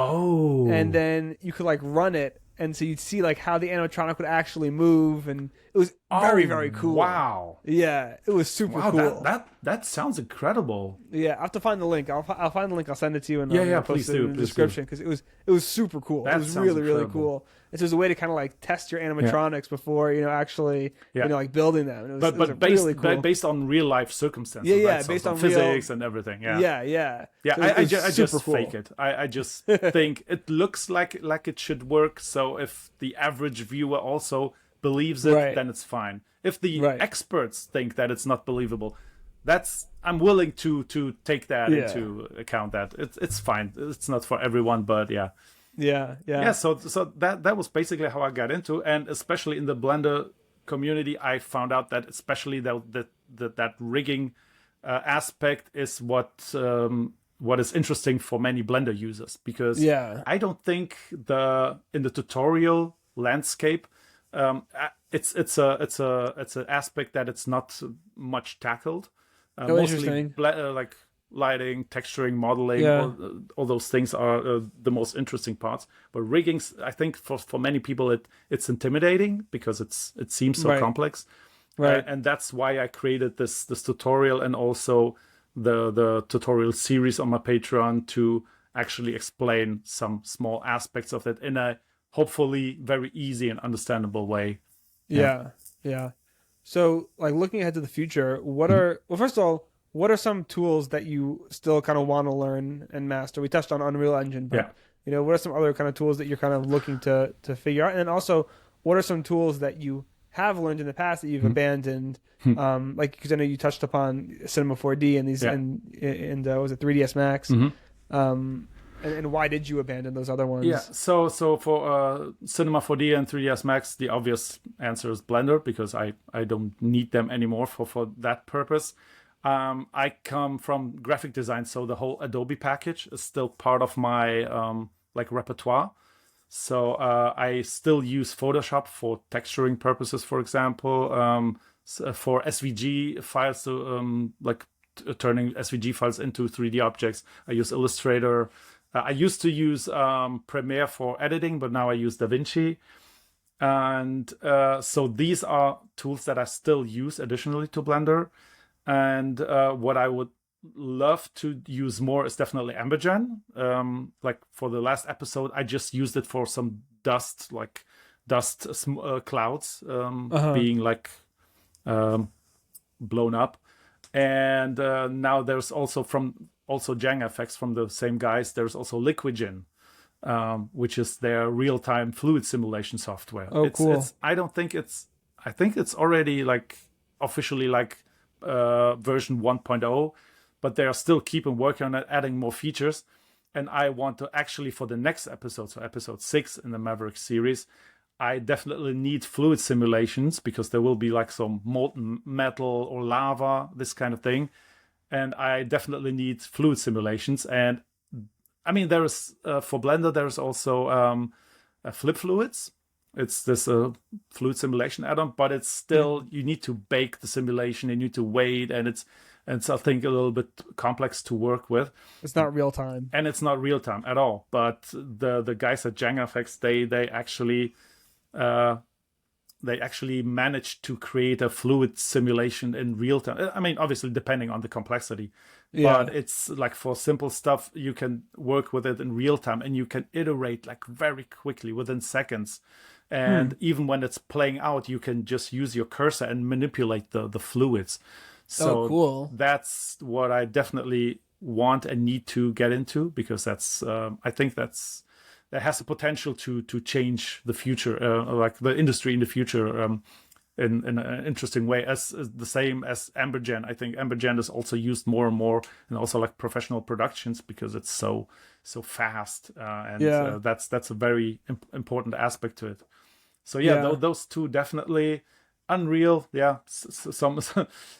And then you could like run it, and so you'd see like how the animatronic would actually move, and it was very, very cool. Wow. Yeah, it was super cool. That sounds incredible. Yeah, I have to find the link. I'll find the link. I'll send it to you, and please post it in the description, because it was super cool. It was really, really cool. It's just a way to kind of like test your animatronics before actually like building them. And it was really cool. Based on real life circumstances. Right? Based on physics and everything. Yeah. So I just fake it. I just think it looks like it should work. So if the average viewer also believes it, then it's fine. If the experts think that it's not believable, I'm willing to take that into account. That it's fine. It's not for everyone, but yeah. So that was basically how I got into, and especially in the Blender community, I found out that especially that rigging aspect is what is interesting for many Blender users, because I don't think in the tutorial landscape it's an aspect that it's not much tackled. Oh, Mostly interesting. like lighting, texturing, modeling, Yeah. all those things are the most interesting parts. But rigging, I think for many people it's intimidating because it seems so Right. complex, Right. and that's why I created this tutorial and also the tutorial series on my Patreon to actually explain some small aspects of it in a hopefully very easy and understandable way. Yeah. Yeah. Yeah. So, like looking ahead to the future, Mhm. well, first of all, what are some tools that you still kind of want to learn and master? We touched on Unreal Engine, but Yeah. what are some other kind of tools that you're kind of looking to figure out? And then also, what are some tools that you have learned in the past that you've Mhm. abandoned? Mhm. Like because I know you touched upon Cinema 4D and these Yeah. and was it 3ds Max? Mhm. Um, and why did you abandon those other Yeah, ones? so for Cinema 4D and 3ds Max, the obvious answer is Blender because I don't need them anymore for that purpose. I come from graphic design, so the whole Adobe package is still part of my like repertoire. So I still use Photoshop for texturing purposes, for example, for SVG files to like turning SVG files into 3D objects. I use Illustrator. I used to use Premiere for editing, but now I use DaVinci. And so these are tools that I still use additionally to Blender. And what I would love to use more is definitely Embergen. Like for the last episode, I just used it for some dust, like clouds Uh-huh. being like um, blown up. And now there's also Jang effects from the same guys. There's also Liquigen, which is their real-time fluid simulation software. Oh, cool. I think it's already like officially like version 1.0, but they are still keeping working on it, adding more features. And I want to actually for the next episode, so episode 6 in the Maverick series, I definitely need fluid simulations because there will be like some molten metal or lava, this kind of thing. And I definitely need fluid simulations. And I mean, there is for Blender, there's also Flip Fluids. It's this fluid simulation add-on, but it's still you need to bake the simulation, you need to wait, and it's I think a little bit complex to work with, It's not real time. and it's not real time at all. But the guys at JangFX uh, they actually managed to create a fluid simulation in real time. I mean, obviously depending on the complexity, Yeah. but it's like for simple stuff, you can work with it in real time and you can iterate like very quickly within seconds. Hmm. And even when it's playing out, you can just use your cursor and manipulate the fluids. Oh, So cool. that's what I definitely want and need to get into because that's I think that has the potential to change the future, like the industry in the future, in an interesting way. As the same as Embergen, I think Embergen is also used more and more, and also like professional productions because it's so fast, and Yeah. that's a very important aspect to it. So yeah, Yeah. those two definitely. Unreal, yeah, some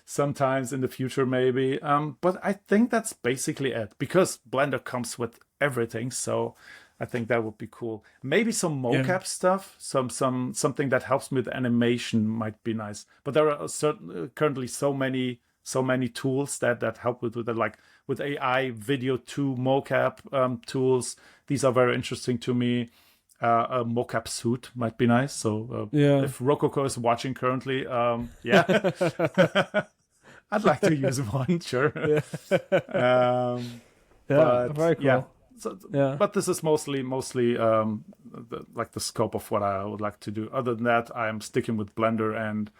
sometimes in the future maybe, but I think that's basically it because Blender comes with everything, so I think that would be cool. Maybe some Yeah. mocap stuff, something that helps me with animation might be nice. But there are currently so many tools that help with it, like with AI video to mocap tools. These are very interesting to me. A mocap suit might be nice. So Yeah. if Rococo is watching currently, yeah, I'd like to use one, sure. Yeah. um, Yeah. but Very yeah, cool. so Yeah. but this is mostly like the scope of what I would like to do. Other than that, I am sticking with Blender and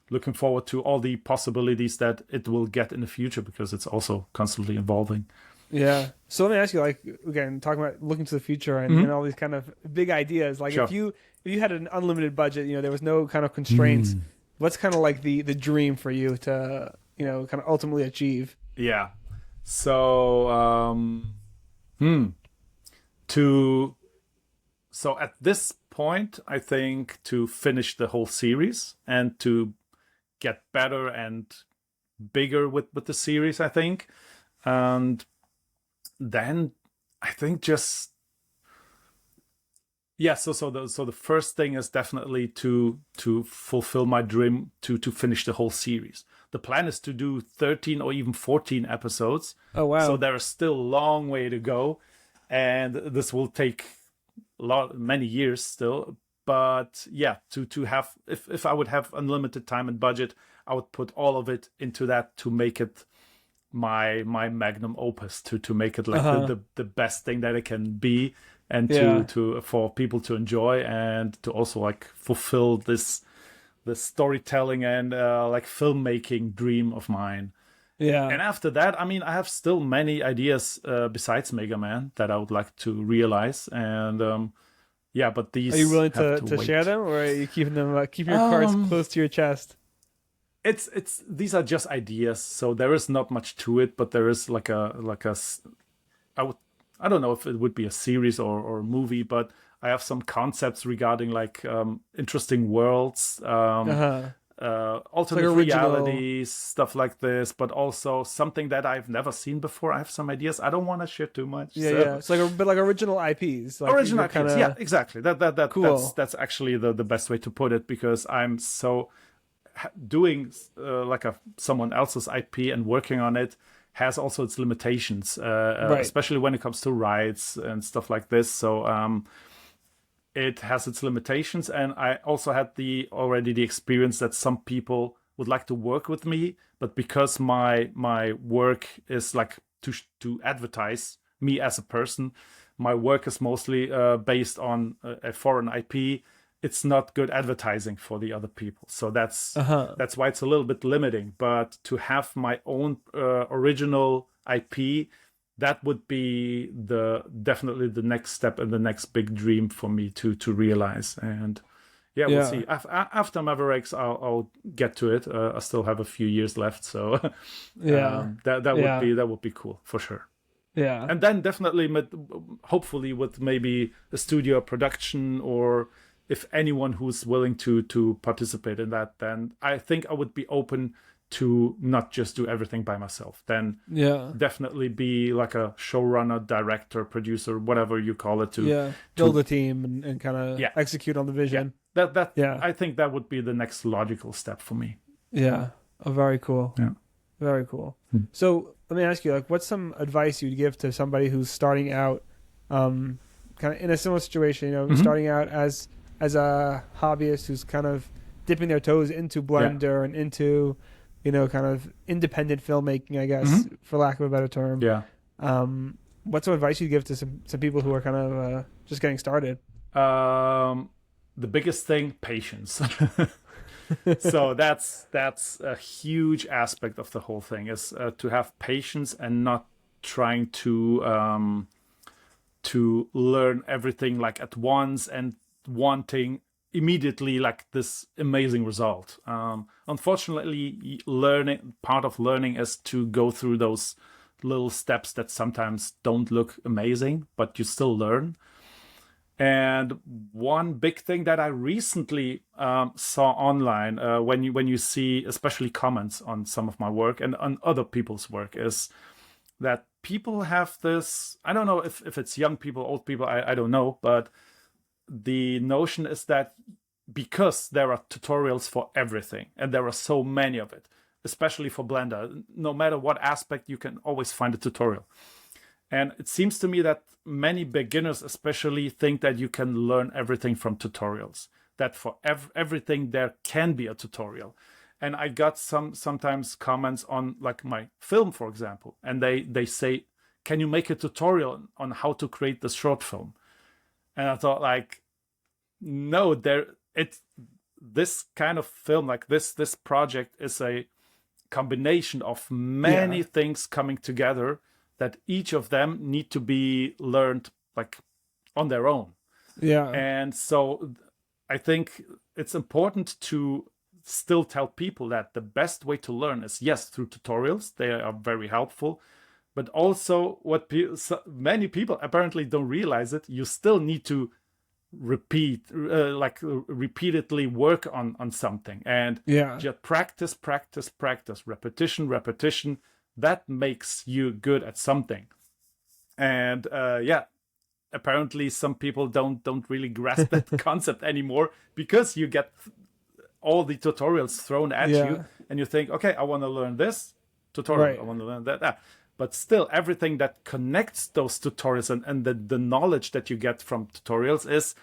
looking forward to all the possibilities that it will get in the future because it's also constantly evolving. Yeah. So let me ask you, like, again, talking about looking to the future and Hmm. all these kind of big ideas. Like, Sure. if you had an unlimited budget, there was no kind of constraints. Hmm. What's kind of like the dream for you to kind of ultimately achieve? Yeah. So hmm. To so at this point, I think to finish the whole series and to get better and bigger with the series, I think. And then I think just Yeah, so the first thing is definitely to fulfill my dream to finish the whole series. The plan is to do 13 or even 14 episodes. Oh So wow. there is still a long way to go, and this will take many years still. But yeah, to have, if I would have unlimited time and budget, I would put all of it into that to make it my magnum opus, to make it like Uh-huh. the best thing that it can be, and Yeah. to for people to enjoy, and to also like fulfill this storytelling and like filmmaking dream of mine. Yeah. And after that, I mean, I have still many ideas besides Mega Man that I would like to realize, and yeah, but Are you these willing have to to share wait. them, or are you keeping them keeping your cards um close to your chest? it's these are just ideas, so there is not much to it, but there is like I would, I don't know if it would be a series or a movie, but I have some concepts regarding like interesting worlds, Uh-huh. It's like alternate original. realities, stuff like this, but also something that I've never seen before. I have some ideas. I don't want to share too much. Yeah, yeah. So It's like a bit like original IPs. Like original you're kind IPs, yeah, of exactly. That's cool. that's actually the best way to put it, because I'm so doing like someone else's IP and working on it has also its limitations, Right. especially when it comes to rights and stuff like this. So it has its limitations, and I also had the experience that some people would like to work with me, but because my work is like to advertise me as a person, my work is mostly based on a foreign IP. It's not good advertising for the other people, so Uh-huh. that's why it's a little bit limiting. But to have my own original IP, that would be the definitely the next step and the next big dream for me to realize. And yeah, we'll Yeah. see. After Mavericks, I'll get to it. I still have a few years left, so Yeah. Yeah. that would be cool for sure. Yeah. And then definitely, hopefully, with maybe a studio production, or if anyone who's willing to participate in that, then I think I would be open to not just do everything by myself. Then Yeah. definitely be like a showrunner, director, producer, whatever you call it, Yeah. Build to a team and kind of yeah, execute on the yeah. vision. That Yeah. I think that would be the next logical step for me. Yeah. Oh, very cool. Yeah. Very cool. Hmm. So let me ask you, like, what's some advice you'd give to somebody who's starting out, kind of in a similar situation? You know, Hmm. starting out as a hobbyist who's kind of dipping their toes into Yeah. Blender and into, you know, kind of independent filmmaking, I guess, Hmm. for lack of a better term. Yeah. What's some advice you'd give to some people who are kind of just getting started? The biggest thing, patience. So that's a huge aspect of the whole thing, is to have patience and not trying to learn everything like at once and wanting immediately like this amazing result. Unfortunately, learning part of learning is to go through those little steps that sometimes don't look amazing, but you still learn. And one big thing that I recently saw online, when you see especially comments on some of my work and on other people's work, is that people have this, I don't know if it's young people, old people, I don't know, but the notion is that because there are tutorials for everything and there are so many of it, especially for Blender, no matter what aspect, you can always find a tutorial. And it seems to me that many beginners especially think that you can learn everything from tutorials, that for everything there can be a tutorial. And I got sometimes comments on like my film, for example, and they say, can you make a tutorial on how to create this short film? And I thought, like, no, this kind of film, like this project is a combination of many Yeah. things coming together, that each of them need to be learned like on their own. Yeah. And so I think it's important to still tell people that the best way to learn is, yes, through tutorials. They are very helpful, but also what many people apparently don't realize, it, you still need to repeatedly work on something, and Yeah. just practice, repetition, that makes you good at something. And yeah, apparently some people don't really grasp that concept anymore, because you get all the tutorials thrown at you, and you think, okay, I want to learn this tutorial, Right. I want to learn that. But still, everything that connects those tutorials and the knowledge that you get from tutorials is,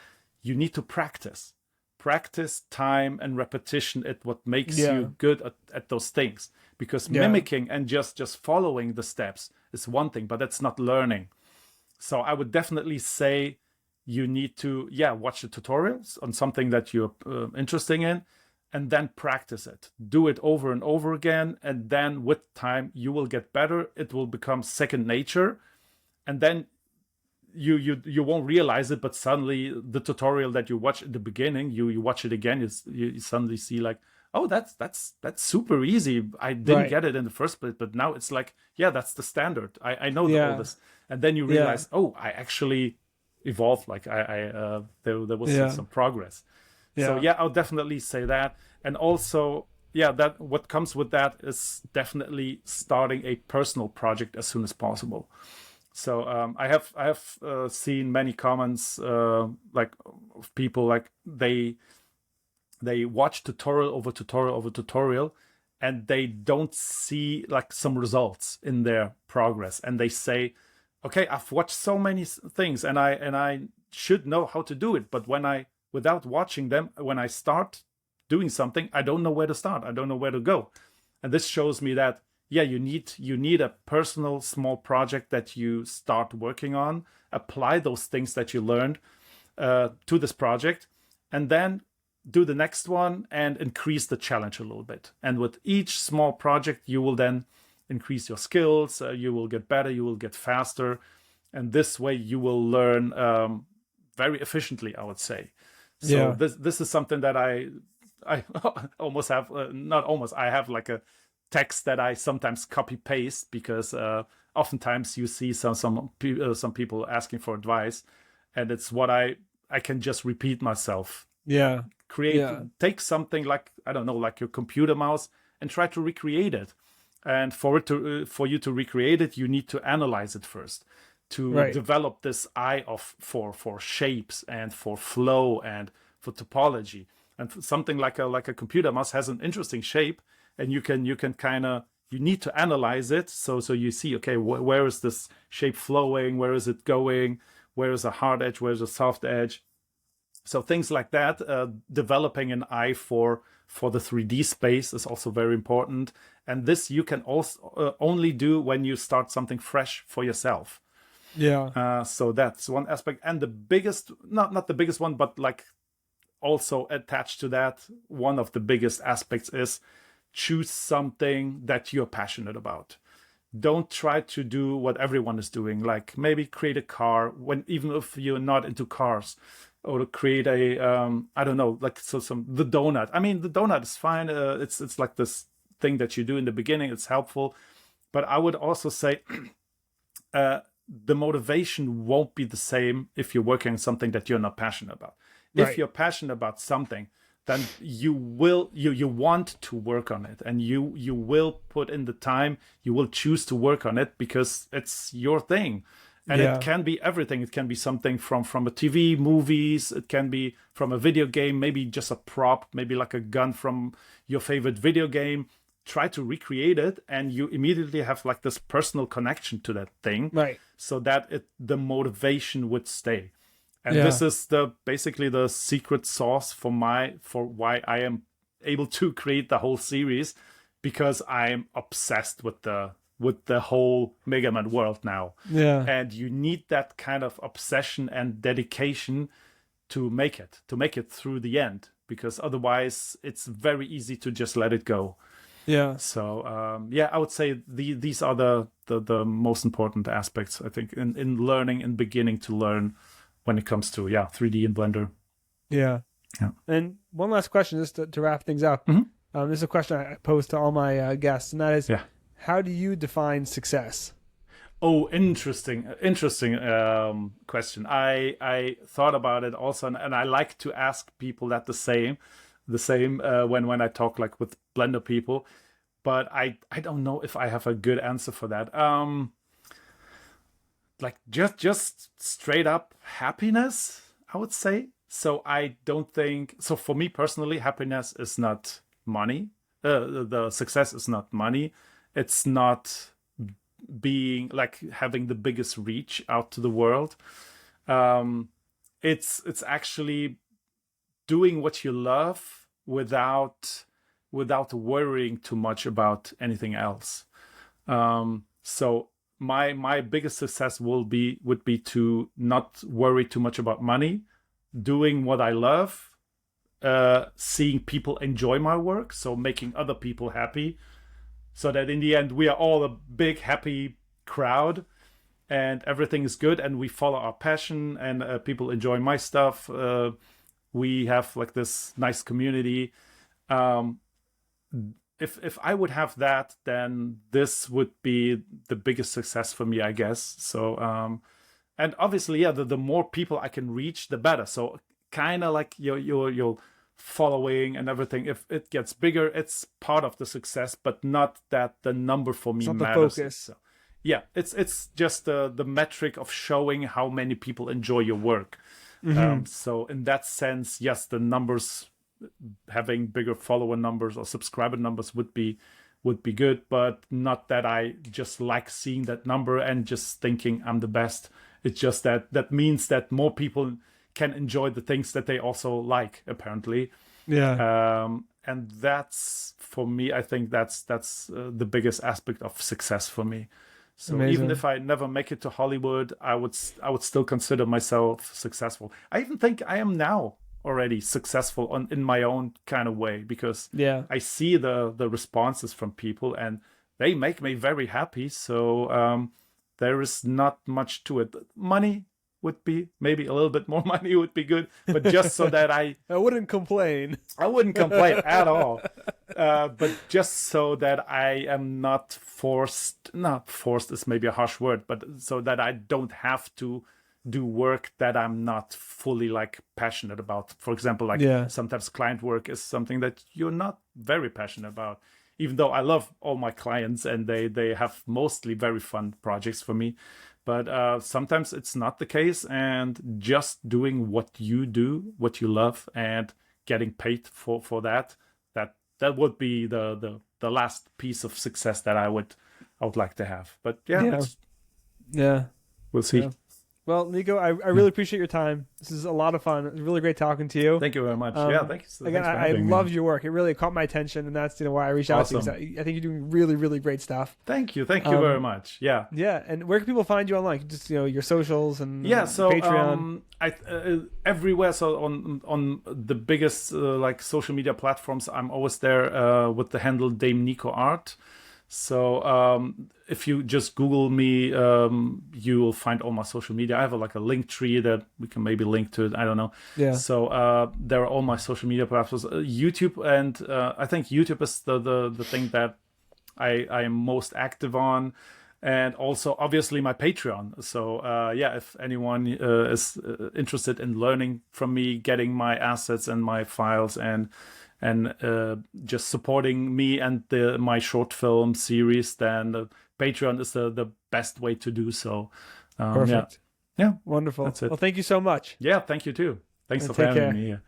you need to practice. Practice, time, and repetition at what makes you good at those things. Because mimicking and just following the steps is one thing, but that's not learning. So I would definitely say you need to, watch the tutorials on something that you're interested in, and then practice it. Do it over and over again, and then with time you will get better. It will become second nature, and then you won't realize it, but suddenly the tutorial that you watch at the beginning, you watch it again, you suddenly see like, oh, that's super easy. I didn't get it in the first place, but now it's like, that's the standard. I know all this, and then you realize, oh, I actually evolved. Like there was some progress. So I'll definitely say that. And also, that what comes with that is definitely starting a personal project as soon as possible. So I have seen many comments like of people, like they watch tutorial over tutorial over tutorial, and they don't see like some results in their progress, and they say, okay, I've watched so many things, and I should know how to do it, but without watching them, when I start doing something, I don't know where to start. I don't know where to go. And this shows me that, you need a personal small project that you start working on, apply those things that you learned to this project, and then do the next one and increase the challenge a little bit. And with each small project, you will then increase your skills, you will get better, you will get faster. And this way you will learn very efficiently, I would say. So this is something that I almost have, not almost, I have like a text that I sometimes copy paste, because oftentimes you see some people asking for advice, and it's what I can just repeat myself. Take something like, I don't know, like your computer mouse, and try to recreate it. And for you to recreate it, you need to analyze it first, to develop this eye for shapes and for flow and for topology. And something like a computer mouse has an interesting shape, and you can kind of, you need to analyze it. So you see, okay, where is this shape flowing? Where is it going? Where is a hard edge? Where is a soft edge? So things like that, developing an eye for the 3D space is also very important. And this you can also only do when you start something fresh for yourself. So that's one aspect. And the biggest, not the biggest one, but like also attached to that, one of the biggest aspects is choose something that you're passionate about. Don't try to do what everyone is doing, like maybe create a car, even if you're not into cars, or to create a I don't know, like the donut. I mean, the donut is fine. It's like this thing that you do in the beginning. It's helpful, but I would also say the motivation won't be the same if you're working on something that you're not passionate about. If you're passionate about something, then you want to work on it, and you will put in the time. You will choose to work on it because it's your thing. And it can be everything. It can be something from a TV, movies. It can be from a video game, maybe just a prop, maybe like a gun from your favorite video game. Try to recreate it, and you immediately have like this personal connection to that thing, so that the motivation would stay. And this is basically the secret sauce for why I am able to create the whole series, because I'm obsessed with the whole Mega Man world now. And you need that kind of obsession and dedication to make it through the end, because otherwise it's very easy to just let it go. So I would say these are the most important aspects, I think, in learning and beginning to learn when it comes to 3D and Blender. And one last question, just to wrap things up. This is a question I pose to all my guests, and that is, how do you define success? Oh, interesting question. I thought about it also, and I like to ask people that the same when I talk like with Blender people, but I don't know if I have a good answer for that. like just straight up happiness, I would say. So I don't think so. For me personally, happiness is not money. The success is not money. It's not being like having the biggest reach out to the world. It's actually doing what you love without worrying too much about anything else. So my biggest success would be to not worry too much about money, doing what I love, seeing people enjoy my work, so making other people happy, so that in the end we are all a big happy crowd and everything is good and we follow our passion and people enjoy my stuff. We have like this nice community. If I would have that, then this would be the biggest success for me, I guess. So and obviously, yeah, the more people I can reach, the better. So kind of like your following and everything, if it gets bigger, it's part of the success, but not that the number for me It's not matters. the focus. So, yeah, it's just the metric of showing how many people enjoy your work. So in that sense, yes, the numbers, having bigger follower numbers or subscriber numbers would be good, but not that I just like seeing that number and just thinking I'm the best. It's just that means that more people can enjoy the things that they also like, apparently. Yeah. And that's, for me, I think that's the biggest aspect of success for me. So Amazing. even if I never make it to Hollywood, I would still consider myself successful. I even think I am now already successful in my own kind of way, because I see the responses from people and they make me very happy. So there is not much to it. Money would be, maybe a little bit more money would be good, but just so that I wouldn't complain. I wouldn't complain at all. But just so that I am not forced is maybe a harsh word, but so that I don't have to do work that I'm not fully like passionate about. For example, like sometimes client work is something that you're not very passionate about, even though I love all my clients and they have mostly very fun projects for me. But sometimes it's not the case, and just doing what you do, what you love, and getting paid for that would be the last piece of success that I would like to have. But we'll see. Yeah. Well, Niko, I really appreciate your time. This is a lot of fun. It was really great talking to you. Thank you very much. Thanks. Again, I loved your work. It really caught my attention, and that's why I reached out to you. I think you're doing really, really great stuff. Thank you very much. Yeah. Yeah, and where can people find you online? Just your socials and so Patreon. Everywhere. So on the biggest like social media platforms, I'm always there with the handle Dame Niko Art. So if you just Google me, you will find all my social media. I have a link tree that we can maybe link to it. I don't know. Yeah. So there are all my social media platforms. YouTube, and I think YouTube is the thing that I am most active on. And also, obviously, my Patreon. So if anyone is interested in learning from me, getting my assets and my files and just supporting me and my short film series, then Patreon is the best way to do so. Perfect. Yeah. Wonderful. That's it. Well, thank you so much. Yeah, thank you too. Thanks for Take having care. me here.